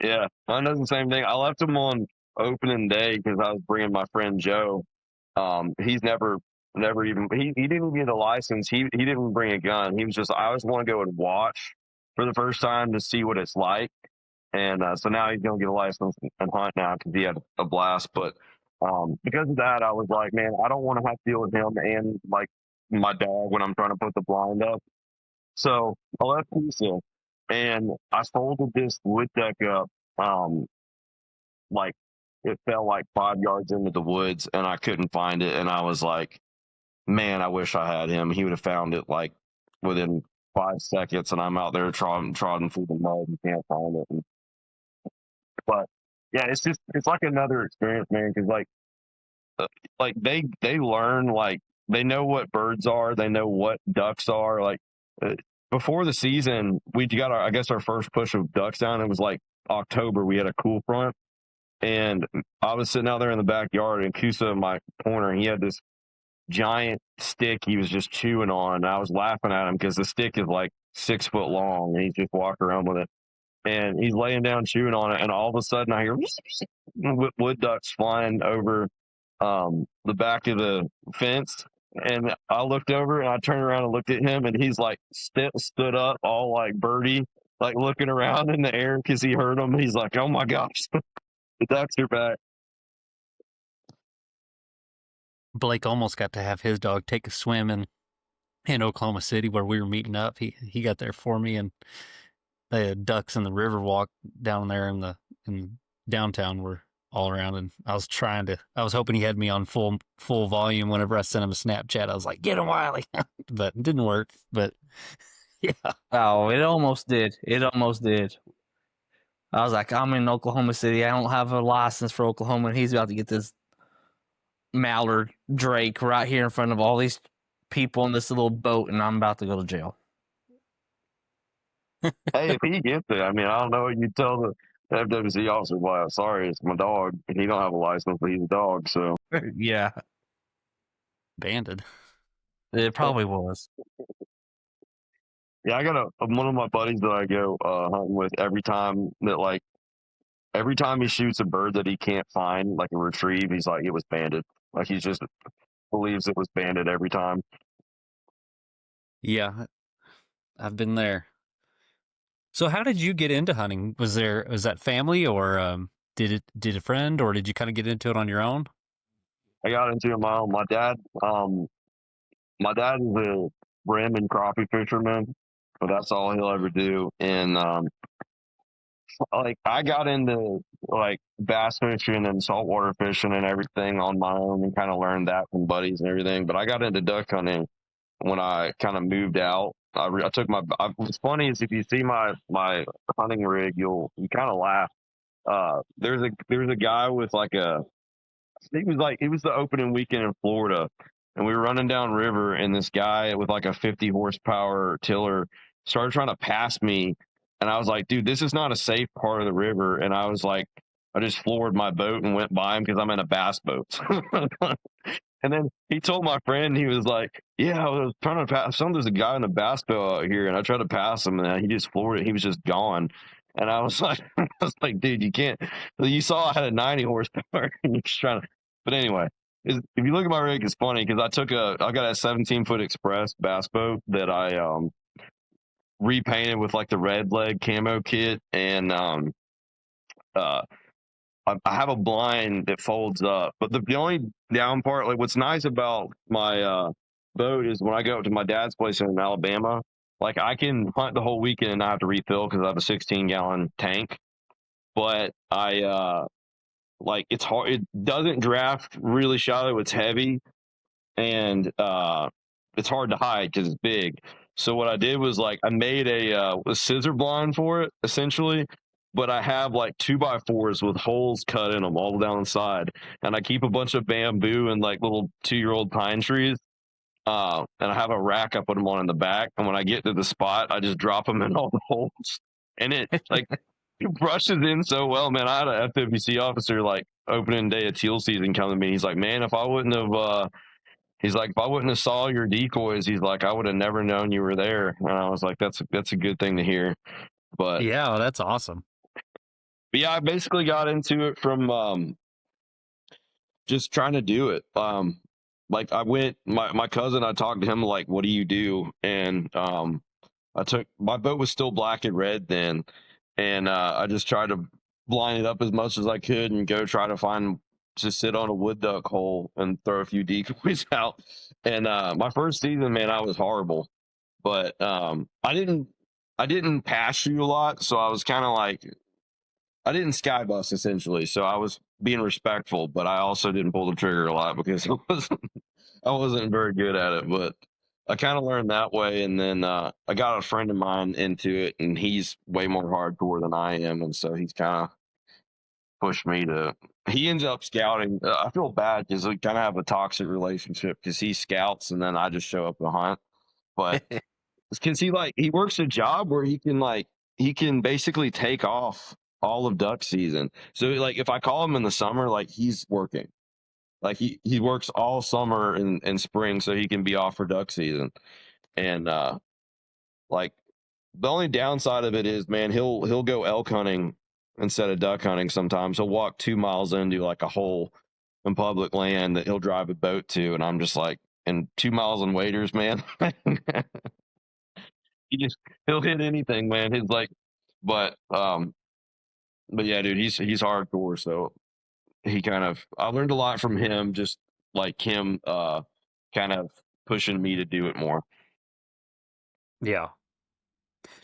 Yeah, I know the same thing. I left him on opening day because I was bringing my friend Joe. He's never even he didn't even get a license. He didn't even bring a gun. He was just I just want to go and watch for the first time to see what it's like. And so now he's gonna get a license and hunt now because he had a blast. But because of that, I was like, man, I don't want to have to deal with him and like my dog when I'm trying to put the blind up. So I left Lisa and I folded this wood deck up. Like it fell like 5 yards into the woods and I couldn't find it. And I was like, man, I wish I had him. He would have found it like within 5 seconds. And I'm out there trotting through the mud and can't find it. But yeah, it's like another experience, man. Because like they learn, like they know what birds are, they know what ducks are. Like before the season, we got our first push of ducks down. It was like October. We had a cool front, and I was sitting out there in the backyard, and Kusa, my pointer, he had this giant stick he was just chewing on. And I was laughing at him because the stick is like 6 foot long, and he's just walking around with it. And he's laying down chewing on it, and all of a sudden I hear wood ducks flying over the back of the fence. And I looked over and I turned around and looked at him, and he's like stood up, all like birdie, like looking around in the air because he heard them. He's like, "Oh my gosh, the ducks are back!" Blake almost got to have his dog take a swim in Oklahoma City where we were meeting up. He got there for me, and the ducks in the river walk down there in downtown were all around, and I was hoping he had me on full volume whenever I sent him a Snapchat. I was like, "Get him, Wiley," but it didn't work. But yeah, Oh, it almost did. It almost did. I was like, I'm in Oklahoma City. I don't have a license for Oklahoma, and he's about to get this mallard drake right here in front of all these people in this little boat, and I'm about to go to jail. Hey, if he gets it, I mean, I don't know what you tell the FWC officer. Well, sorry, it's my dog. He don't have a license, but he's a dog. So Yeah, banded. it probably was. yeah, I got one of my buddies that I go hunting with every time he shoots a bird that he can't find, like a retrieve, he's like, it was banded. Like he just believes it was banded every time. Yeah, I've been there. So how did you get into hunting? Was that family, or did a friend, or did you kind of get into it on your own? I got into it on my own. My dad is a brim and crappie fisherman, but that's all he'll ever do. And like I got into like bass fishing and saltwater fishing and everything on my own, and kind of learned that from buddies and everything. But I got into duck hunting when I kind of moved out. I took what's funny is if you see my hunting rig, you kind of laugh. There's a guy with like it was the opening weekend in Florida, and we were running down river, and this guy with like a 50 horsepower tiller started trying to pass me, and I was like, dude, this is not a safe part of the river. And I was like, I just floored my boat and went by him because I'm in a bass boat. And then he told my friend, he was like, yeah, I was trying to pass. There's a guy in a bass boat out here, and I tried to pass him, and he just floored it. He was just gone. And I was like, dude, you can't. You saw I had a 90 horsepower, and you're just trying to. But anyway, if you look at my rig, it's funny because I got a 17-foot Express bass boat that I repainted with like the red leg camo kit, and I have a blind that folds up, but the only down part, like what's nice about my boat is when I go up to my dad's place in Alabama, like I can hunt the whole weekend and not have to refill because I have a 16-gallon tank. But like it's hard. It doesn't draft really shallow. It's heavy, and it's hard to hide because it's big. So what I did was like I made a scissor blind for it essentially, but I have like 2x4s with holes cut in them all down the side, and I keep a bunch of bamboo and like little 2-year-old pine trees, and I have a rack I put them on in the back. And when I get to the spot, I just drop them in all the holes. And it like it brushes in so well, man. I had a FWC officer like opening day of teal season come to me. He's like, man, if I wouldn't have, he's like, if I wouldn't have saw your decoys, he's like, I would have never known you were there. And I was like, that's a good thing to hear. But Yeah, that's awesome. yeah, I basically got into it from just trying to do it. Like I went, my cousin, I talked to him like, what do you do? And I took my boat was still black and red then, and I just tried to line it up as much as I could and go try to find just sit on a wood duck hole and throw a few decoys out. And my first season, man, I was horrible, but I didn't pass shoot a lot, so I was kind of like I didn't sky bust essentially, so I was being respectful, but I also didn't pull the trigger a lot because I wasn't very good at it. But I kind of learned that way, and then I got a friend of mine into it, and he's way more hardcore than I am, and so he's kind of pushed me to. He ends up scouting. I feel bad because we kind of have a toxic relationship because he scouts, and then I just show up to hunt. But because he works a job where he can basically take off all of duck season. So like if I call him in the summer, like he's working. Like he works all summer and spring so he can be off for duck season. And like the only downside of it is, man, he'll go elk hunting instead of duck hunting sometimes. He'll walk 2 miles into like a hole in public land that he'll drive a boat to, and I'm just like, and 2 miles in waders, man. he just he'll hit anything, man. He's like, but yeah, dude, he's hardcore. So he kind of I learned a lot from him, just like him kind of pushing me to do it more. Yeah.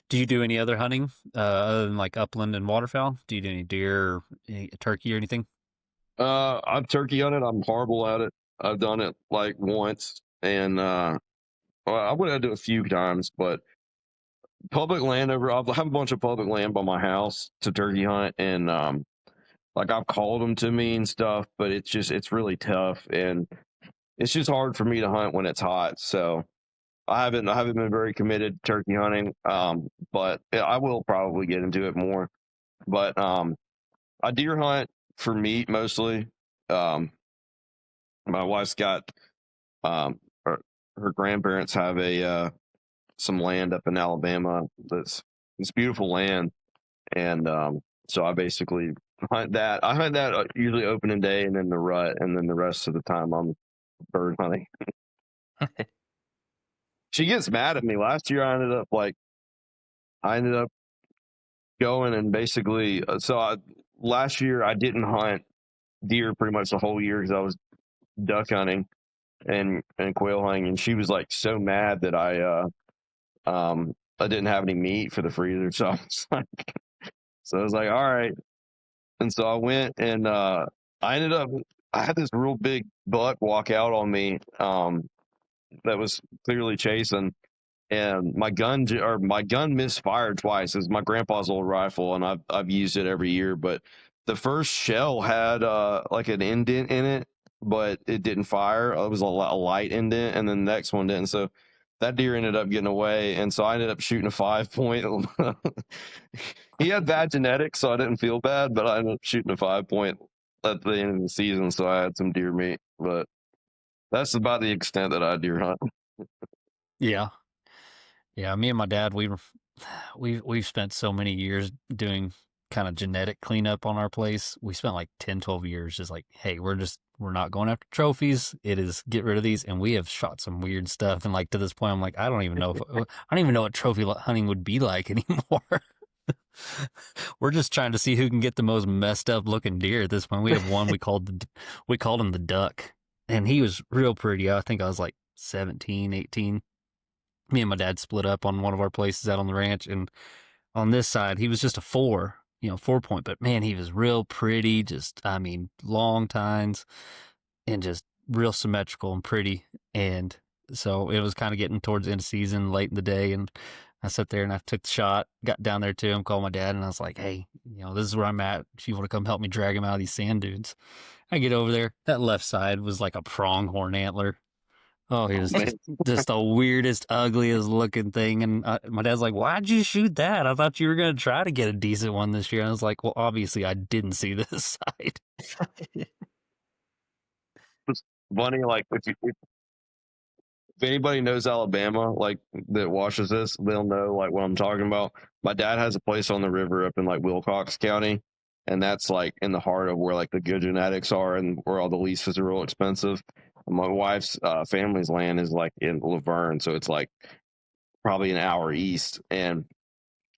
Do you do any other hunting other than like upland and waterfowl? Do you do any deer or any turkey or anything? I've turkey hunted. I'm horrible at it. I've done it like once, and well, I would have done it a few times, but public land over. I have a bunch of public land by my house to turkey hunt, and like I've called them to me and stuff, but it's really tough, and it's just hard for me to hunt when it's hot. So I haven't been very committed to turkey hunting. But yeah, I will probably get into it more. But I deer hunt for meat mostly. My wife's got her grandparents have a some land up in Alabama that's it's beautiful land, and so I basically hunt that. I hunt that usually opening day and then the rut, and then the rest of the time I'm bird hunting. She gets mad at me. Last year I ended up going and basically last year I didn't hunt deer pretty much the whole year because I was duck hunting and quail hunting, and she was like so mad that I didn't have any meat for the freezer. So I was like, all right. And so I went and I ended up I had this real big buck walk out on me that was clearly chasing, and my gun misfired twice. It's my grandpa's old rifle, and I've used it every year. But the first shell had like an indent in it, but it didn't fire. It was a light indent, and then the next one didn't. So that deer ended up getting away, and so I ended up shooting a 5-point. He had bad genetics, so I didn't feel bad, but I ended up shooting a 5-point at the end of the season, so I had some deer meat. But that's about the extent that I deer hunt. Yeah. Yeah, me and my dad, we've spent so many years doing kind of genetic cleanup on our place. We spent like 10, 12 years just like, hey, we're not going after trophies. It is get rid of these. And we have shot some weird stuff. And like to this point, I'm like, I don't even know what trophy hunting would be like anymore. We're just trying to see who can get the most messed up looking deer at this point. We have one we called him the duck, and he was real pretty. I think I was like 17, 18. Me and my dad split up on one of our places out on the ranch, and on this side he was just a 4-point, but man, he was real pretty, just I mean long tines and just real symmetrical and pretty. And so it was kind of getting towards the end of season, late in the day, and I sat there and I took the shot, got down there to him, called my dad, and I was like, hey, this is where I'm at if you want to come help me drag him out of these sand dunes. I get over there, that left side was like a pronghorn antler. Oh, he was Man, just the weirdest, ugliest looking thing. And my dad's like, "Why'd you shoot that? I thought you were gonna try to get a decent one this year." And I was like, "Well, obviously, I didn't see this side." it's funny. Like if anybody knows Alabama, like that watches this, they'll know like what I'm talking about. My dad has a place on the river up in like Wilcox County, and that's like in the heart of where like the good genetics are and where all the leases are real expensive. My wife's family's land is like in Laverne, so it's like probably an hour east. And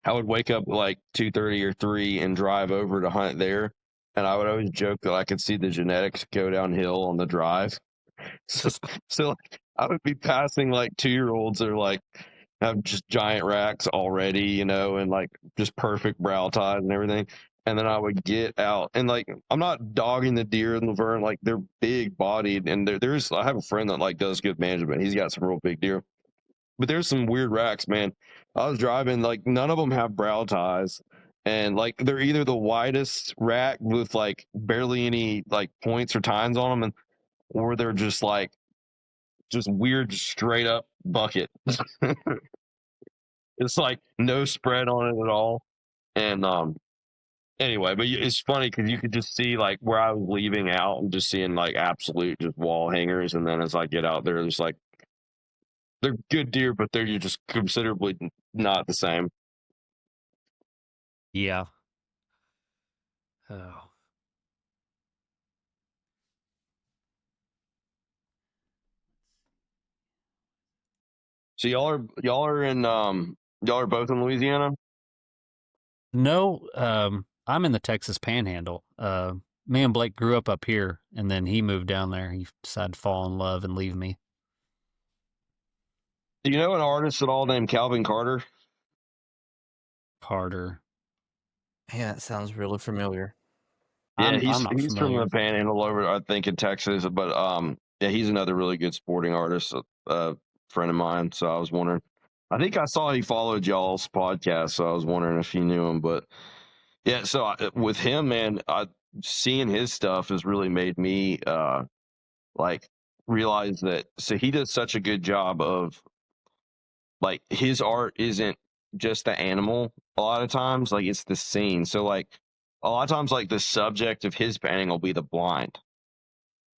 I would wake up like 2:30 or 3 and drive over to hunt there. And I would always joke that I could see the genetics go downhill on the drive. So, Just so like, I would be passing like 2-year-olds that are like have just giant racks already, you know, and like just perfect brow ties and everything. And then I would get out and like I'm not dogging the deer in Laverne, like they're big bodied and there's I have a friend that like does good management. He's got some real big deer. But there's some weird racks, man. I was driving, like none of them have brow ties. And like they're either the widest rack with like barely any like points or tines on them, and or they're just like just weird straight up bucket. It's like no spread on it at all. And anyway, but it's funny because you could just see like where I was leaving out and just seeing like absolute just wall hangers, and then as I get out there, it's like they're good deer, but they're just considerably not the same. yeah. Oh, So y'all are both in Louisiana? no. I'm in the Texas Panhandle. Me and Blake grew up here, and then he moved down there. He decided to fall in love and leave me. Do you know an artist at all named Calvin Carter? Carter. Yeah, that sounds really familiar. Yeah, I'm not he's from familiar. the Panhandle over, I think, in Texas. But yeah, he's another really good sporting artist, friend of mine. So I was wondering. I think I saw he followed y'all's podcast, so I was wondering if you knew him. But yeah, so with him, man, seeing his stuff has really made me like realize that. So he does such a good job of like his art isn't just the animal a lot of times, like it's the scene. So like a lot of times like the subject of his painting will be the blind.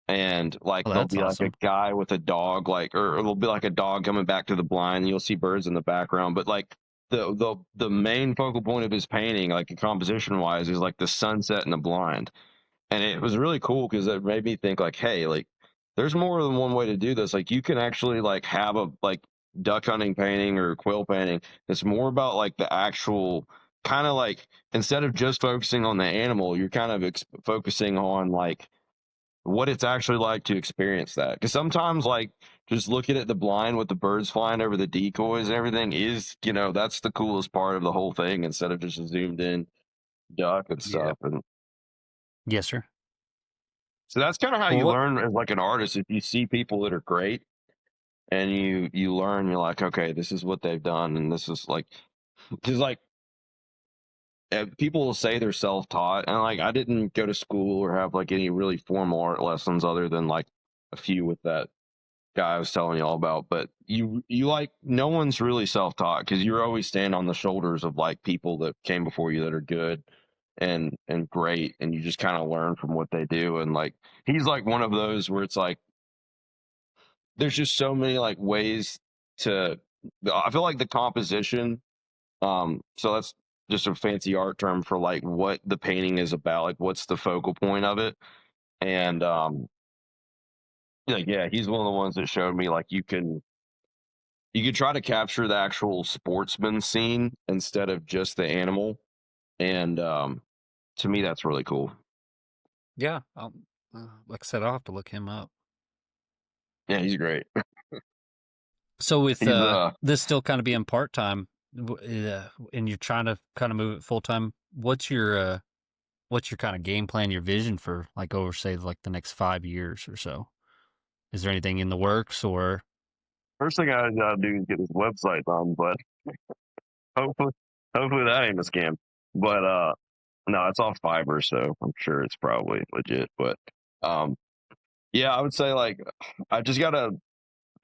And like Oh, there'll that's be like a awesome. guy with a dog, like or it'll be like a dog coming back to the blind, and you'll see birds in the background. But like the main focal point of his painting, like composition wise, is like the sunset and the blind. And it was really cool because it made me think like, hey, like there's more than one way to do this. Like you can actually like have a like duck hunting painting or quill painting. It's more about like the actual kind of like instead of just focusing on the animal, you're kind of focusing on like what it's actually like to experience that. Because sometimes like just looking at the blind with the birds flying over the decoys and everything is, you know, that's the coolest part of the whole thing instead of just a zoomed in duck and Yeah. stuff. And Yes, sir. so that's kind of how Well, you what? learn as like an artist. If you see people that are great and you learn, you're like, okay, this is what they've done, and this is like, because like people will say they're self-taught, and like I didn't go to school or have like any really formal art lessons other than like a few with that guy I was telling you all about. But you like no one's really self-taught because you're always standing on the shoulders of like people that came before you that are good and great, and you just kind of learn from what they do. And like he's like one of those where it's like there's just so many like ways to I feel like the composition so that's just a fancy art term for like what the painting is about, like what's the focal point of it. And like yeah, he's one of the ones that showed me like you could try to capture the actual sportsman scene instead of just the animal. And to me that's really cool. Yeah. Like I said, I'll have to look him up. Yeah, he's great. So with He's this still kind of being part time, and you're trying to kind of move it full time, what's your kind of game plan, your vision for like over say like the next 5 years or so? Is there anything in the works or? first thing I gotta do is get his website done, but hopefully hopefully that ain't a scam. But no, it's off Fiverr, so I'm sure it's probably legit. But um yeah, I would say like I just gotta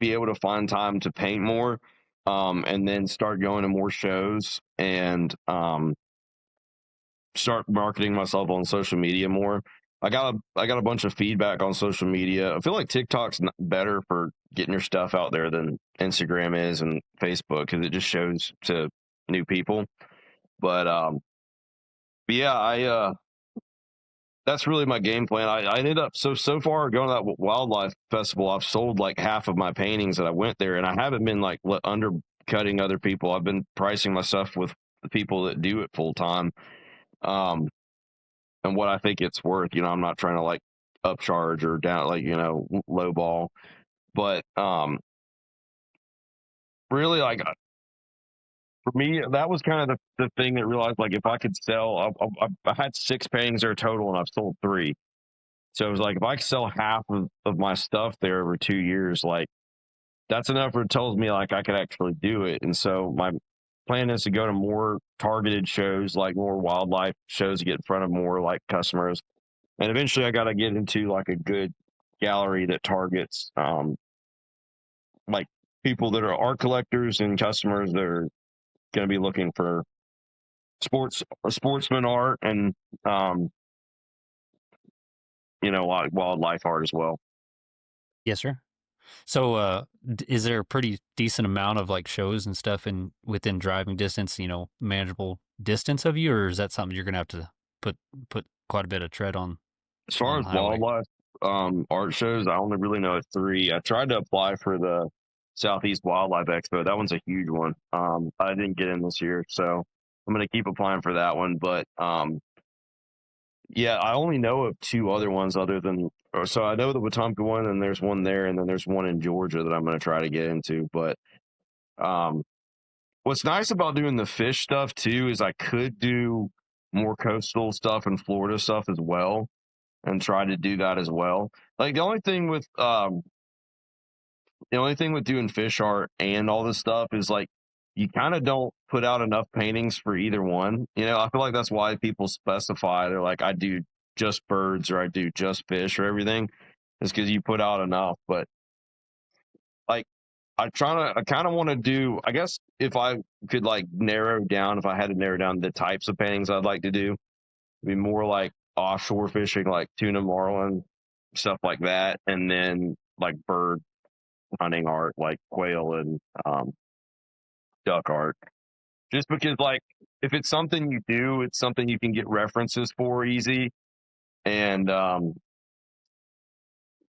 be able to find time to paint more, and then start going to more shows and start marketing myself on social media more. I got a bunch of feedback on social media. I feel like TikTok's better for getting your stuff out there than Instagram is and Facebook because it just shows to new people. But yeah, I that's really my game plan. I ended up so far going to that wildlife festival. I've sold like half of my paintings that I went there, and I haven't been like undercutting other people. I've been pricing my stuff with the people that do it full time. Um, and what I think it's worth. I'm not trying to like upcharge or down like low ball, but really like for me that was kind of the thing that realized like if I could sell, I had 6 paintings there total, and I've sold 3. So it was like if I could sell half of my stuff there over 2 years, like that's enough. It tells me like I could actually do it, and so my plan is to go to more targeted shows, like more wildlife shows, to get in front of more like customers. And eventually I got to get into like a good gallery that targets like people that are art collectors and customers that are going to be looking for sportsman art and like wildlife art as well. Yes, sir. So, is there a pretty decent amount of like shows and stuff within driving distance, manageable distance of you, or is that something you're gonna have to put quite a bit of tread As far on as the highway? wildlife art shows, I only really know of 3. I tried to apply for the Southeast Wildlife Expo. That one's a huge one. I didn't get in this year, so I'm gonna keep applying for that one. But yeah, I only know of 2 other ones so I know the Wetumpka one, and there's one there, and then there's one in Georgia that I'm gonna try to get into. But um, what's nice about doing the fish stuff too is I could do more coastal stuff and Florida stuff as well, and try to do that as well. Like the only thing with doing fish art and all this stuff is like you kind of don't put out enough paintings for either one. I feel like that's why people specify. They're like, I do just birds or I do just fish or everything. It's because you put out enough. But like I kind of want to do, I guess if I could like if I had to narrow down the types of paintings I'd like to do, it'd be more like offshore fishing, like tuna, marlin, stuff like that. And then like bird hunting art, like quail and duck art. Just because, like, if it's something you do, it's something you can get references for easy, and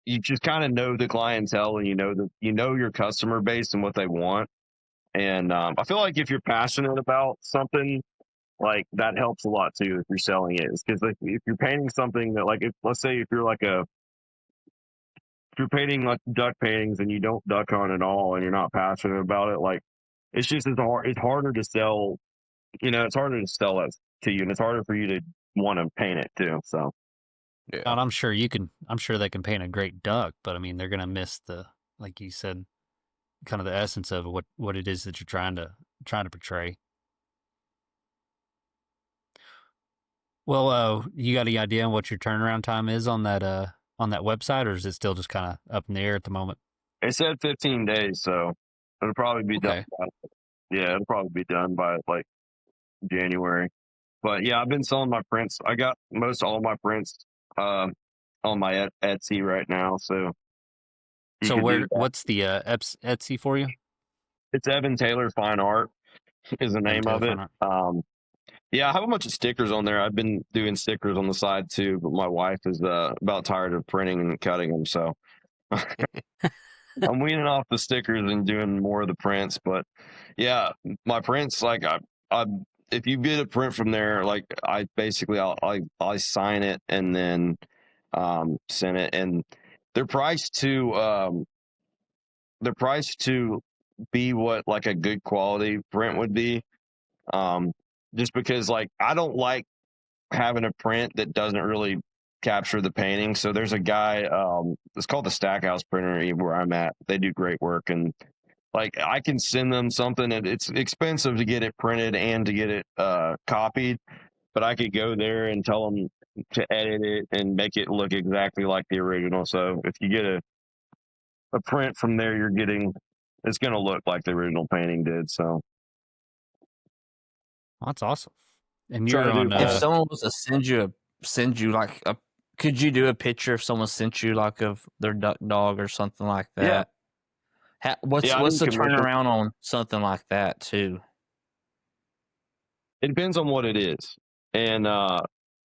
you just kind of know the clientele, and you know your customer base and what they want. And I feel like if you're passionate about something, like that helps a lot too if you're selling it. Because like, if you're painting something that, like, let's say if you're painting like duck paintings and you don't duck hunt at all and you're not passionate about it, like it's just it's harder to sell. It's harder to sell it to you, and it's harder for you to want to paint it too. So And Yeah. I'm sure they can paint a great duck, but I mean, they're gonna miss like you said, kind of the essence of what it is that you're trying to portray. Well, you got any idea on what your turnaround time is on that website, or is it still just kind of up in the air at the moment? it said 15 days, so it'll probably be done. Okay. Yeah, it'll probably be done by like January. But yeah, I've been selling my prints. I got most all my prints uh, on my Etsy right now, so you So could do that. what's the Etsy for you? It's Evan Taylor Fine Art is the Evan name Taylor of it. Fine Art. Yeah, I have a bunch of stickers on there. I've been doing stickers on the side too, but my wife is about tired of printing and cutting them, so I'm weaning off the stickers and doing more of the prints. But yeah, my prints, like I if you get a print from there, like I basically I sign it and then send it, and they're priced to they're priced to be what like a good quality print would be. Um, just because like I don't like having a print that doesn't really capture the painting. So there's a guy, it's called the Stackhouse Printer where I'm at. They do great work, and like I can send them something, and it's expensive to get it printed and to get it copied, but I could go there and tell them to edit it and make it look exactly like the original. So if you get a print from there, you're getting, it's going to look like the original painting did. So That's awesome. And Try you're to do on If both. someone was to send you like a, could you do a picture if someone sent you like of their duck dog or something like Yeah. that? What's Yeah, I what's the didn't commission. turnaround on something like that too? It depends on what it is. And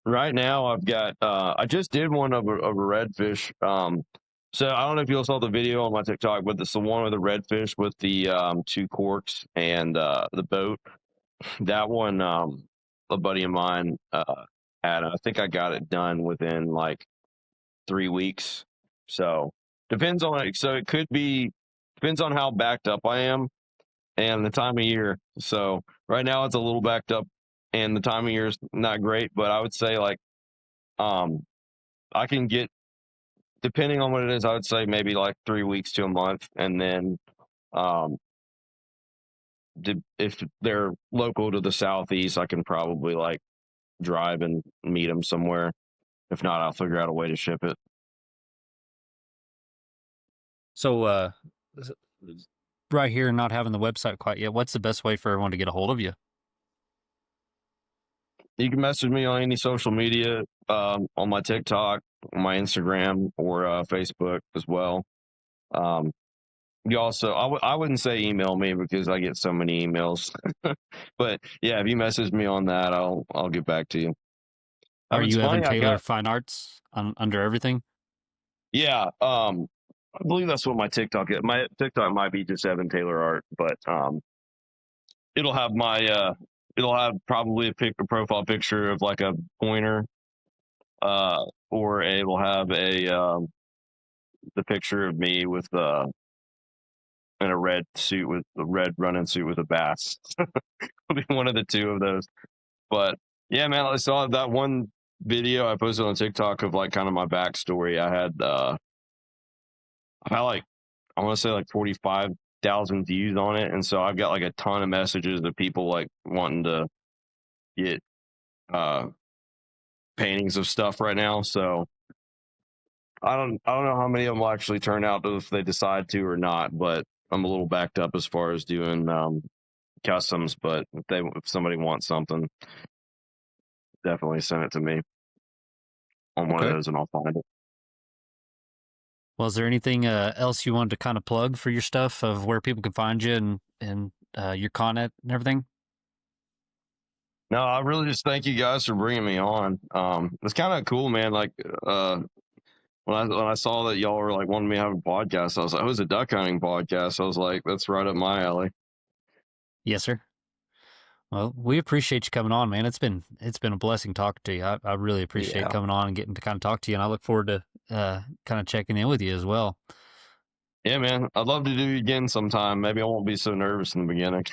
right now I've got I just did one of a redfish. So I don't know if you all saw the video on my TikTok, but it's the one with the redfish with the 2 corks and the boat. That one, a buddy of mine had. I think I got it done within like 3 weeks. So depends on it. So it could be, depends on how backed up I am and the time of year. So right now it's a little backed up and the time of year is not great, but I would say like I can get, depending on what it is, I would say maybe like 3 weeks to a month. And then um if they're local to the southeast, I can probably like drive and meet them somewhere. If not, I'll figure out a way to ship it. So right here, not having the website quite yet, what's the best way for everyone to get a hold of you? You can message me on any social media, on my TikTok, on my Instagram, or Facebook as well. You also, I wouldn't say email me because I get so many emails, but yeah, if you message me on that, I'll get back to you. Are It's you Evan funny, I Taylor got, Fine Arts under everything? yeah, I believe that's what my TikTok is. My TikTok might be just Evan Taylor Art, but it'll have my it'll have probably a profile picture of like a pointer, or it will have the picture of me with in a red suit with a red running suit with a bass. It'll be one of the two of those. But yeah, man, I saw that one video I posted on TikTok of like kind of my backstory. I had like, I want to say like 45,000 views on it, and so I've got like a ton of messages of people like wanting to get uh paintings of stuff right now. So I don't know how many of them will actually turn out if they decide to or not, but I'm a little backed up as far as doing customs. But if somebody wants something, definitely send it to me on one of Okay. those, and I'll find it. Well, is there anything else you wanted to kind of plug for your stuff of where people can find you and your content and everything? No, I really just thank you guys for bringing me on. It's kind of cool, man. Like when I saw that y'all were like wanting me to have a podcast, I was like, oh, it's a duck hunting podcast. I was like, that's right up my alley. Yes, sir. Well, we appreciate you coming on, man. It's been a blessing talking to you. I really appreciate Yeah. coming on and getting to kind of talk to you, and I look forward to kind of checking in with you as well. Yeah, man. I'd love to do it again sometime. Maybe I won't be so nervous in the beginning.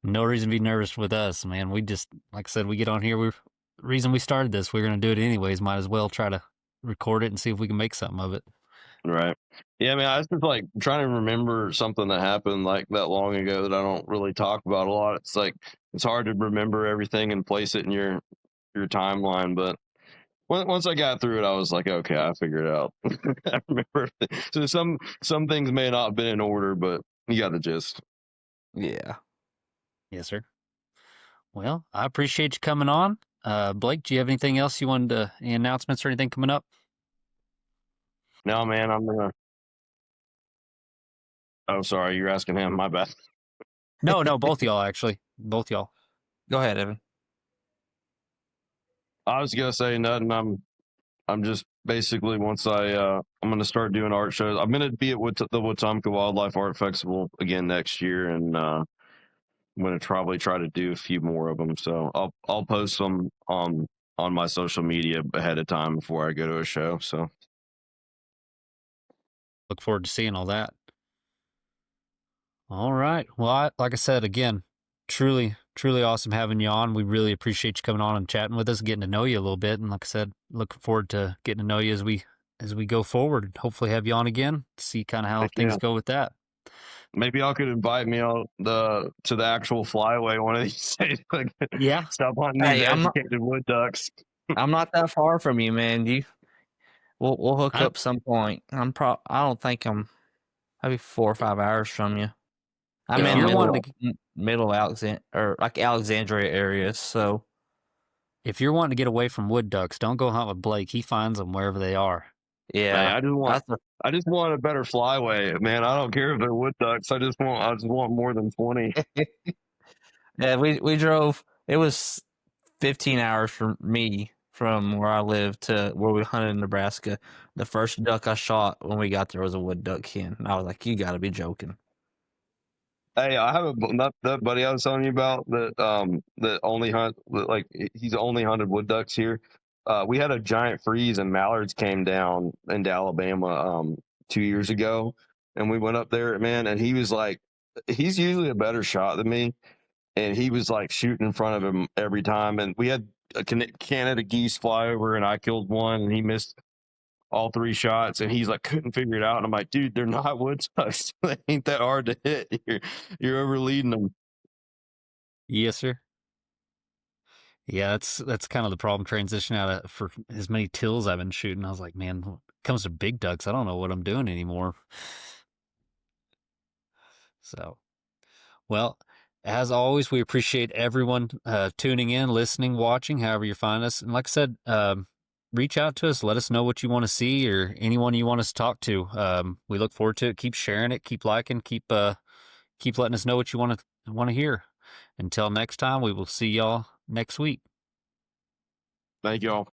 No reason to be nervous with us, man. We just, like I said, we get on here. Reason we started this, we're going to do it anyways. Might as well try to record it and see if we can make something of it. Right. Yeah, man. I was just like trying to remember something that happened like that long ago that I don't really talk about a lot. It's like it's hard to remember everything and place it in your timeline. But once I got through it, I was like, okay, I figured it out. I remember. So some things may not have been in order, but you got the gist. Yeah. Yes, sir. Well, I appreciate you coming on. Blake, do you have anything else you wanted to, any announcements or anything coming up? No, man. I'm gonna. Oh, sorry. You're asking him. My bad. No, both y'all actually. Both y'all. Go ahead, Evan. I was gonna say nothing. I'm just basically once I'm gonna start doing art shows. I'm gonna be at the Wetumpka Wildlife Art Festival again next year, and I'm gonna probably try to do a few more of them. So I'll post them on my social media ahead of time before I go to a show. So Look forward to seeing all that. All right. Well, like I said, again, truly awesome having you on. We really appreciate you coming on and chatting with us, getting to know you a little bit. And like I said, looking forward to getting to know you as we go forward. Hopefully have you on again, see kind of how things go with that. maybe y'all could invite me on to the actual flyway one of these days. Like, Yeah. stop hunting these Hey, educated wood ducks. I'm not that far from you, man. We'll hook I- up some point. I don't think I'm maybe 4 or 5 hours from you. I'm Yeah, If in you're I'm wanting middle or like Alexandria area, so if you're wanting to get away from wood ducks, don't go hunt with Blake. He finds them wherever they are. Hey, yeah. I just want a better flyway, man. I don't care if they're wood ducks. I just want more than 20. Yeah, we drove. It was 15 hours from me from where I live to where we hunted in Nebraska. The first duck I shot when we got there was a wood duck hen. And I was like, "You got to be joking." Hey, I have that buddy I was telling you about that only like he's only hunted wood ducks here. We had a giant freeze and mallards came down into Alabama 2 years ago, and we went up there, man, and he was like, he's usually a better shot than me, and he was like shooting in front of him every time, and we had a Canada geese fly over, and I killed one, and he missed all 3 shots, and he's like couldn't figure it out, and I'm like, dude, they're not wood ducks. They ain't that hard to hit. You're overleading them. Yes, sir. Yeah, that's kind of the problem. Transition out of for as many tills I've been shooting. I was like, man, when it comes to big ducks, I don't know what I'm doing anymore. So, well, as always, we appreciate everyone tuning in, listening, watching, however you find us. And like I said, reach out to us. Let us know what you want to see or anyone you want us to talk to. We look forward to it. Keep sharing it. Keep liking. Keep letting us know what you want to hear. Until next time, we will see y'all next week. Thank y'all.